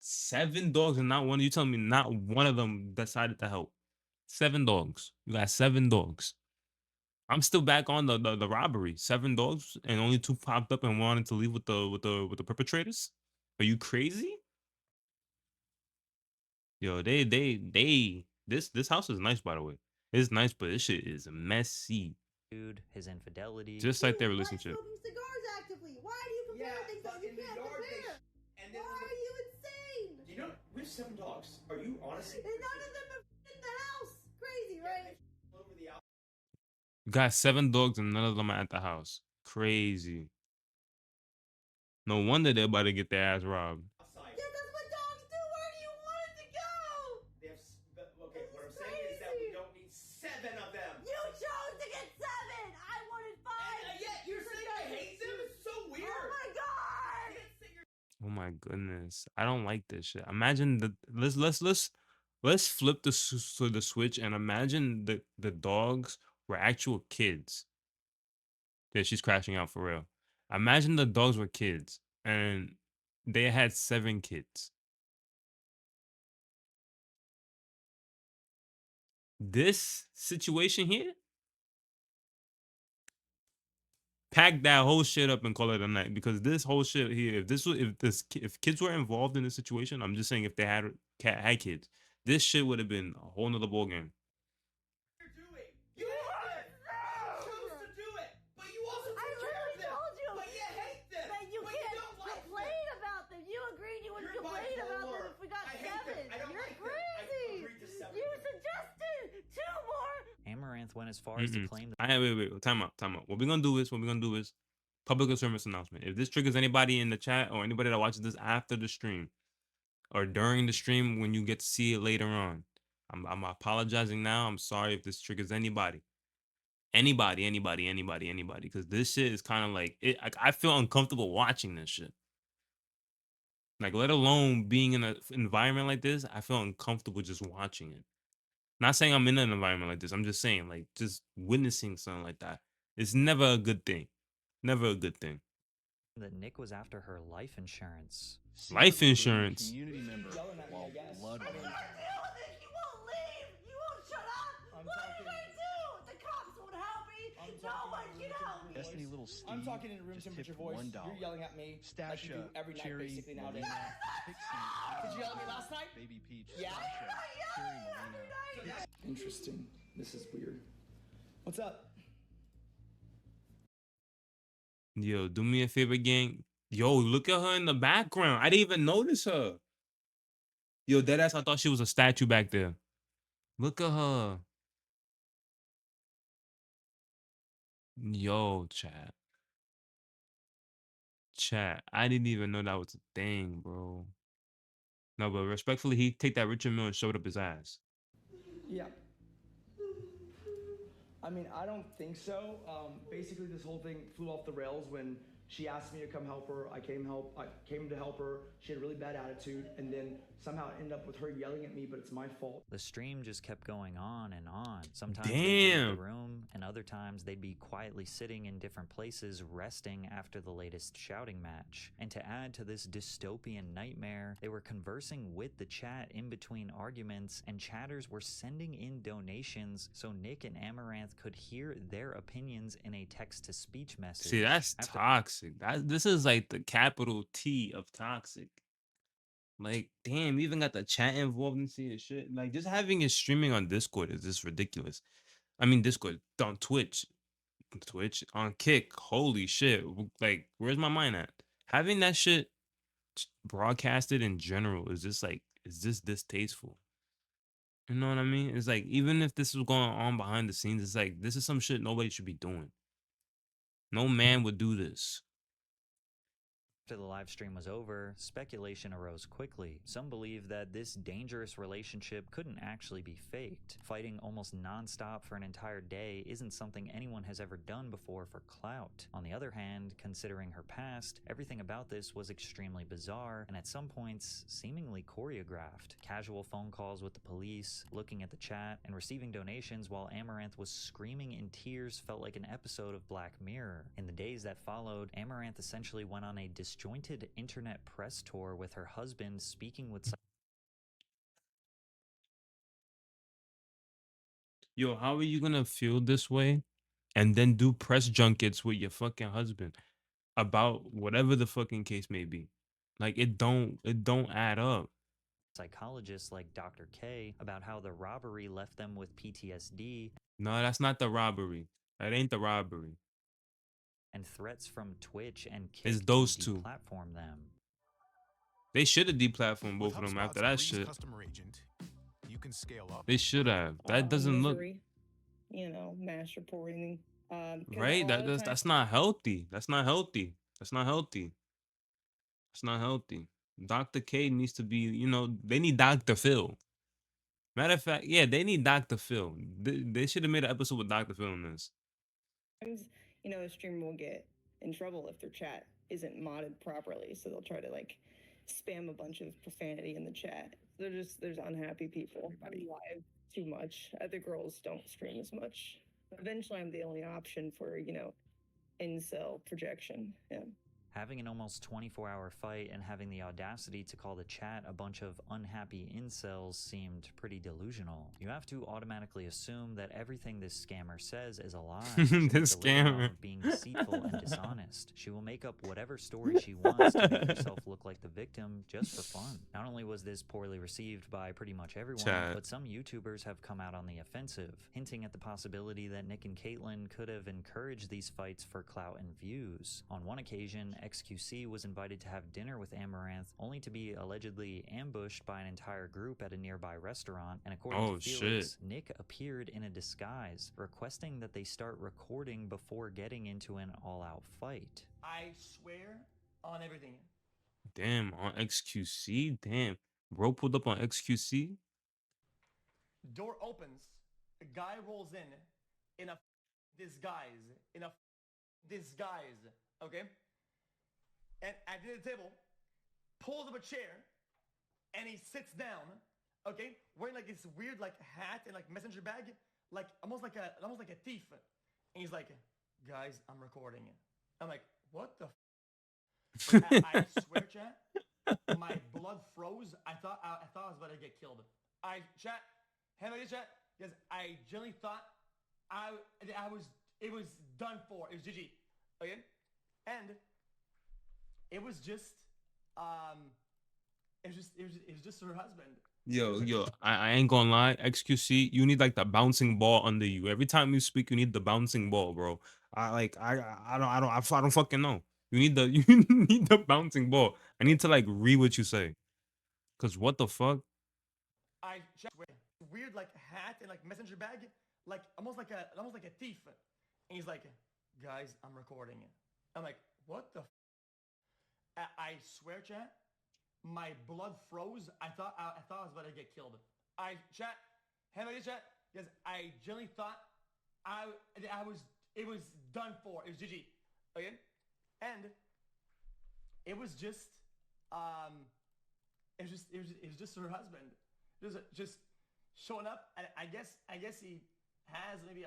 7 dogs and not one. You telling me not one of them decided to help? 7 dogs. You got 7 dogs. I'm still back on the robbery. 7 dogs and only 2 popped up and wanted to leave with the perpetrators. Are you crazy? Yo, this house is nice, by the way. It's nice, but this shit is messy. His infidelity. Just like their relationship. Cigars actively. Why do you compare things that you can't compare? Why are you insane? You know, we have 7 dogs. Are you honestly? And none of them are in the house. Crazy, right? You got 7 dogs and none of them are at the house. Crazy. No wonder they're about to get their ass robbed. Yeah, that's what dogs do. Where do you want it to go? Okay, what I'm saying is that we don't need 7 of them. You chose to get 7. I wanted 5. And yet you're saying I hate them? It's so weird. Oh my god. Oh my goodness. I don't like this shit. Imagine let's flip the switch and imagine the dogs were actual kids. Yeah, she's crashing out for real. Imagine the dogs were kids and they had 7 kids. This situation here, pack that whole shit up and call it a night, because this whole shit here, if kids were involved in this situation, I'm just saying if they had kids, this shit would have been a whole nother ball game. You chose to do it, but you also took care of them. Told you But you hate them. that you but can't you don't like complain about them. You agreed you wouldn't You're complain about them bipolar. if we got I hate 7. them. I don't You're like them. I crazy. agreed to 7. You suggested 2 more. Amaranth went as far as to claim that Wait. Time out. What we're gonna do is public service announcement. If this triggers anybody in the chat or anybody that watches this after the stream or during the stream when you get to see it later on, I'm apologizing now. I'm sorry if this triggers anybody. Anybody, because this shit is kind of like it. I feel uncomfortable watching this shit. Like, let alone being in an environment like this, I feel uncomfortable just watching it. Not saying I'm in an environment like this. I'm just saying, like, just witnessing something like that. It's never a good thing. Never a good thing. that Nick was after her life insurance. Life insurance. Community member while blood. You won't leave. You won't shut up. What did I do? The cops won't help me. No one can help me. Destiny Little Steve. I'm talking in a room just temperature tipped voice. $1. You're yelling at me like you do Stasha, every night Cherry, basically nowadays. Melina, Pixie, Did you yell at me last night? Baby Peach, Yeah. Stasha, Cherry, Melina. Interesting. This is weird. What's up? Yo, do me a favor, gang. Yo, look at her in the background. I didn't even notice her. Yo, deadass, I thought she was a statue back there. Look at her. Yo, chat. Chat. I didn't even know that was a thing, bro. No, but respectfully, he take that Richard Mille and showed up his ass. Yeah. I mean, I don't think so. Basically, this whole thing flew off the rails when she asked me to come help her. I came to help her. She had a really bad attitude, and then somehow it ended up with her yelling at me, but it's my fault. The stream just kept going on and on. Sometimes they'd leave Damn. the room, and other times they'd be quietly sitting in different places resting after the latest shouting match. And to add to this dystopian nightmare, they were conversing with the chat in between arguments, and chatters were sending in donations so Nick and Amaranth could hear their opinions in a text-to-speech message. See, that's After- toxic. This is like the capital T of toxic. Like, damn, you even got the chat involved in seeing shit. Like, just having it streaming on Discord is just ridiculous. I mean, Discord on Twitch, on Kick. Holy shit! Like, where's my mind at? Having that shit broadcasted in general is just like, is this distasteful? You know what I mean? It's like, even if this was going on behind the scenes, it's like, this is some shit nobody should be doing. No man would do this. After the live stream was over, speculation arose quickly. Some believed that this dangerous relationship couldn't actually be faked. Fighting almost non-stop for an entire day isn't something anyone has ever done before for clout. On the other hand, considering her past, everything about this was extremely bizarre and at some points seemingly choreographed. Casual phone calls with the police, looking at the chat, and receiving donations while Amaranth was screaming in tears felt like an episode of Black Mirror. In the days that followed, Amaranth essentially went on a disjointed internet press tour with her husband speaking with Yo, how are you gonna feel this way and then do press junkets with your fucking husband about whatever the fucking case may be? Like it don't add up. psychologists like Dr. K about how the robbery left them with PTSD No, that's not the robbery. That ain't the robbery. and threats from Twitch and It's Kick to those two. deplatform them. They should have deplatformed With both of them after HubSpot's that Breeze shit. Customer Agent, you can scale up. They should have. That doesn't look Misery, mass reporting. 'Cause right. a lot of times, That's not healthy. That's not healthy. That's not healthy. It's not healthy. Dr. K needs to be, they need Dr. Phil. Matter of fact, yeah, they need Dr. Phil. They should have made an episode with Dr. Phil in this. a streamer will get in trouble if their chat isn't modded properly, so they'll try to spam a bunch of profanity in the chat. There's unhappy people. I live too much. Other girls don't stream as much. Eventually, I'm the only option for incel projection. Yeah. Having an almost 24-hour fight and having the audacity to call the chat a bunch of unhappy incels seemed pretty delusional. You have to automatically assume that everything this scammer says is a lie. She This makes a living off scammer. of being deceitful and dishonest. She will make up whatever story she wants to make herself look like the victim just for fun. Not only was this poorly received by pretty much everyone, Chat. but some YouTubers have come out on the offensive, hinting at the possibility that Nick and Caitlyn could have encouraged these fights for clout and views. On one occasion, XQC was invited to have dinner with Amaranth, only to be allegedly ambushed by an entire group at a nearby restaurant, and according Oh, to Felix, Nick appeared in a disguise, requesting that they start recording before getting into an all-out fight. I swear on everything. Damn, on XQC? Damn. Bro pulled up on XQC? Door opens, a guy rolls in a disguise, okay? And at the end of the table, pulls up a chair, and he sits down, okay? Wearing this weird hat and messenger bag, almost like a thief. And he's like, guys, I'm recording it. I'm like, what the I swear, chat, my blood froze. I thought I was about to get killed. Chat, because I genuinely thought it was done for. It was GG. Okay? And it was just her husband. Yo, I ain't gonna lie. XQC, you need the bouncing ball under you. Every time you speak, you need the bouncing ball, bro. I don't fucking know. You need you need the bouncing ball. I need to read what you say. Cause what the fuck? I swear, weird hat and messenger bag, almost like a thief. And he's like, guys, I'm recording it. I'm like, what the I swear, chat, my blood froze. I thought I was about to get killed. Chat, because I genuinely thought it was done for. It was GG. Okay? And it was just her husband. Just showing up, and I guess he has maybe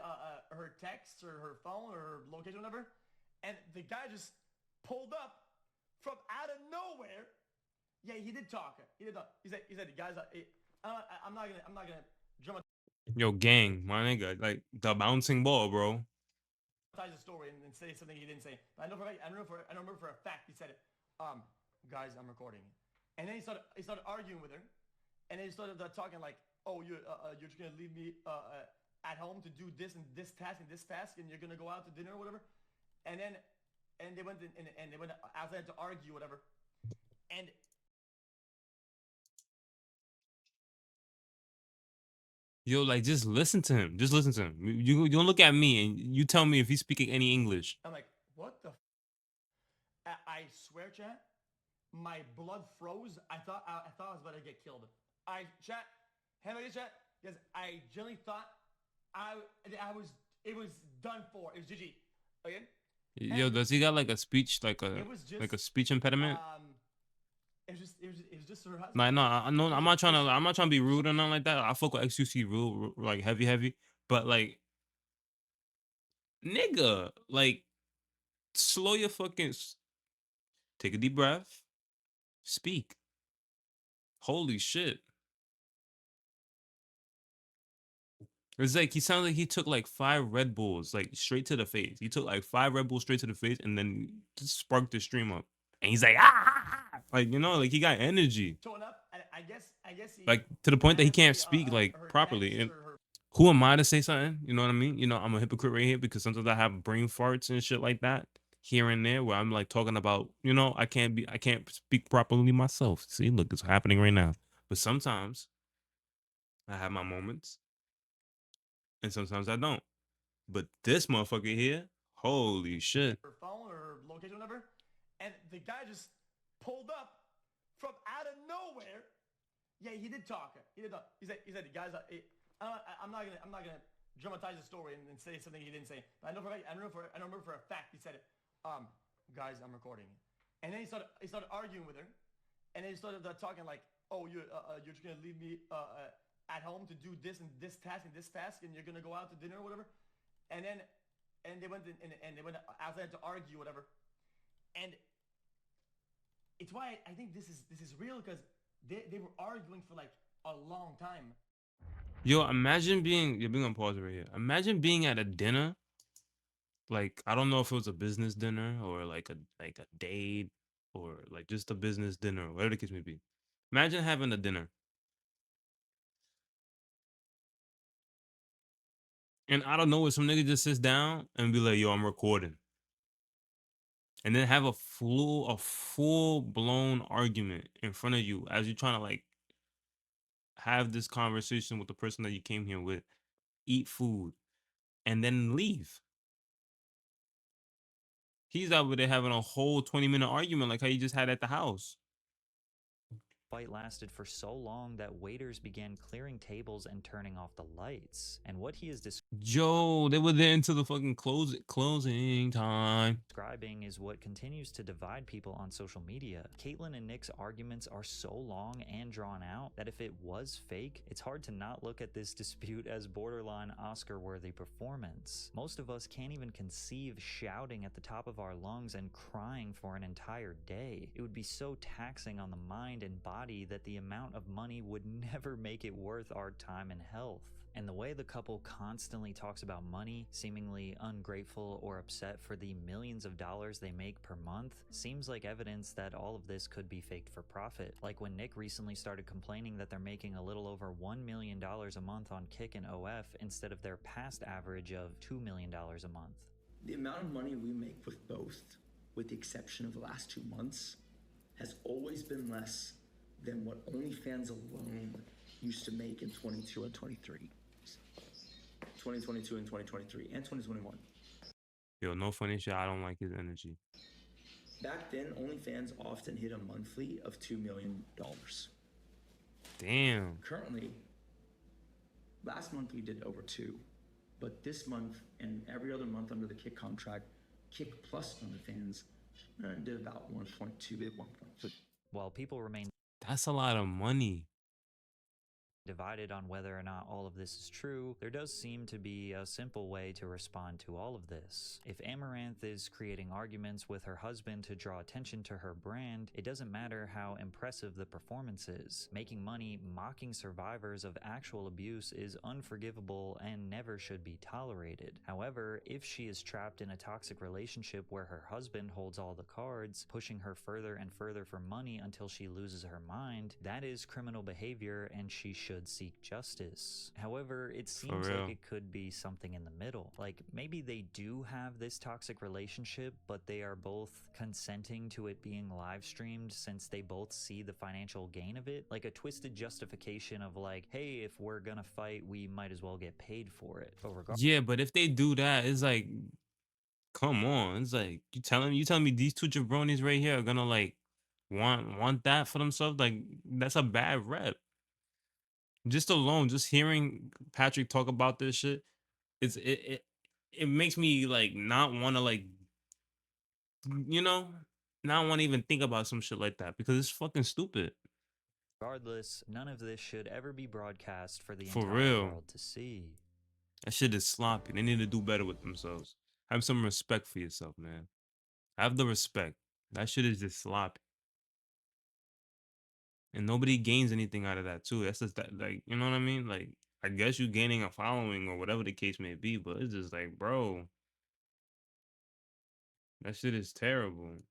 her text or her phone or her location, whatever. And the guy just pulled up from out of nowhere. Yeah, he did talk. He said, guys, I'm not gonna dramatize Yo, gang, my nigga, the bouncing ball, bro. the story and say something he didn't say. But I remember for a fact he said it. Guys, I'm recording it. And then he started arguing with her, and then he started talking oh, you're just gonna leave me at home to do this and this task, and you're gonna go out to dinner or whatever. And they went outside to argue whatever. And Yo, just listen to him. Just listen to him. You don't look at me and you tell me if he's speaking any English. I'm like, what the I swear, chat, my blood froze. I thought I was about to get killed. Chat, because I genuinely thought it was done for. It was GG. Okay? Yo, does he got like a speech, It was like a just speech impediment? it was just her husband. Like, no, I know I'm not trying to be rude or nothing like that. I fuck with XUC real like heavy, but like, nigga, like, slow your take a deep breath, speak. Holy shit. It's like he sounds like he took like 5 Red Bulls, like straight to the face. He took like 5 Red Bulls straight to the face and then just sparked the stream up. And he's like, like, you know, like he got energy. Torn up, and I guess he Like to the point that he can't honestly, speak like her properly. text And or her who am I to say something? You know what I mean? You know, I'm a hypocrite right here because sometimes I have brain farts and shit like that here and there where I'm like talking about, you know, I can't speak properly myself. See, look, it's happening right now. But sometimes I have my moments and sometimes I don't. But this motherfucker here, holy shit. phone or location, whatever, and the guy just pulled up from out of nowhere. Yeah, he did talk. He did talk. He said, guys, I'm not gonna dramatize the story and say something he didn't say. But I remember for a fact he said it. Guys, I'm recording. And then he started arguing with her, and then he started talking like, oh, you're just gonna leave me at home to do this and this task, and you're gonna go out to dinner or whatever. And they went outside to argue, whatever. And it's why I think this is real, because they were arguing for like a long time. Yo, imagine you're being on pause right here. Imagine being at a dinner. Like, I don't know if it was a business dinner or like a date or like just a business dinner, whatever the case may be. Imagine having a dinner. And I don't know, some nigga just sits down and be like, yo, I'm recording. And then have a full blown argument in front of you as you're trying to like have this conversation with the person that you came here with, eat food, and then leave. He's over there having a whole 20-minute argument like how you just had at the house. Fight lasted for so long that waiters began clearing tables and turning off the lights. And what he is Joe, they were there until the fucking closing time. describing is what continues to divide people on social media. Caitlyn and Nick's arguments are so long and drawn out that if it was fake, it's hard to not look at this dispute as borderline Oscar-worthy performance. Most of us can't even conceive shouting at the top of our lungs and crying for an entire day. It would be so taxing on the mind and body that the amount of money would never make it worth our time and health. And the way the couple constantly talks about money, seemingly ungrateful or upset for the millions of dollars they make per month, seems like evidence that all of this could be faked for profit. Like when Nick recently started complaining that they're making a little over $1 million a month on Kick and OF instead of their past average of $2 million a month. The amount of money we make with both, with the exception of the last 2 months, has always been less than what OnlyFans alone used to make in 22 and 23. 2022 and 2023 and 2021. Yo, no funny shit. I don't like his energy. Back then, OnlyFans often hit a monthly of $2 million. Damn. Currently, last month we did over 2, but this month and every other month under the Kick contract, Kick plus OnlyFans did about 1.2, did 1.3. While people remain That's a lot of money. divided on whether or not all of this is true, there does seem to be a simple way to respond to all of this. If Amaranth is creating arguments with her husband to draw attention to her brand, it doesn't matter how impressive the performance is. Making money mocking survivors of actual abuse is unforgivable and never should be tolerated. However, if she is trapped in a toxic relationship where her husband holds all the cards, pushing her further and further for money until she loses her mind, that is criminal behavior and she should seek justice. However, it seems like it could be something in the middle. Like maybe they do have this toxic relationship, but they are both consenting to it being live streamed since they both see the financial gain of it. Like a twisted justification of like, hey, if we're gonna fight, we might as well get paid for it. But Yeah, but if they do that, it's like, come on. It's like you telling me these two jabronis right here are gonna like want that for themselves, like that's a bad rep. Just alone, just hearing Patrick talk about this shit, it makes me like not want to like you know not want to even think about some shit like that because it's fucking stupid. Regardless, none of this should ever be broadcast for the For entire real, world to see. that shit is sloppy. They need to do better with themselves. Have some respect for yourself, man. Have the respect. That shit is just sloppy. And nobody gains anything out of that too. That's just that, like, you know what I mean? Like, I guess you gaining a following or whatever the case may be, but it's just like, bro, that shit is terrible.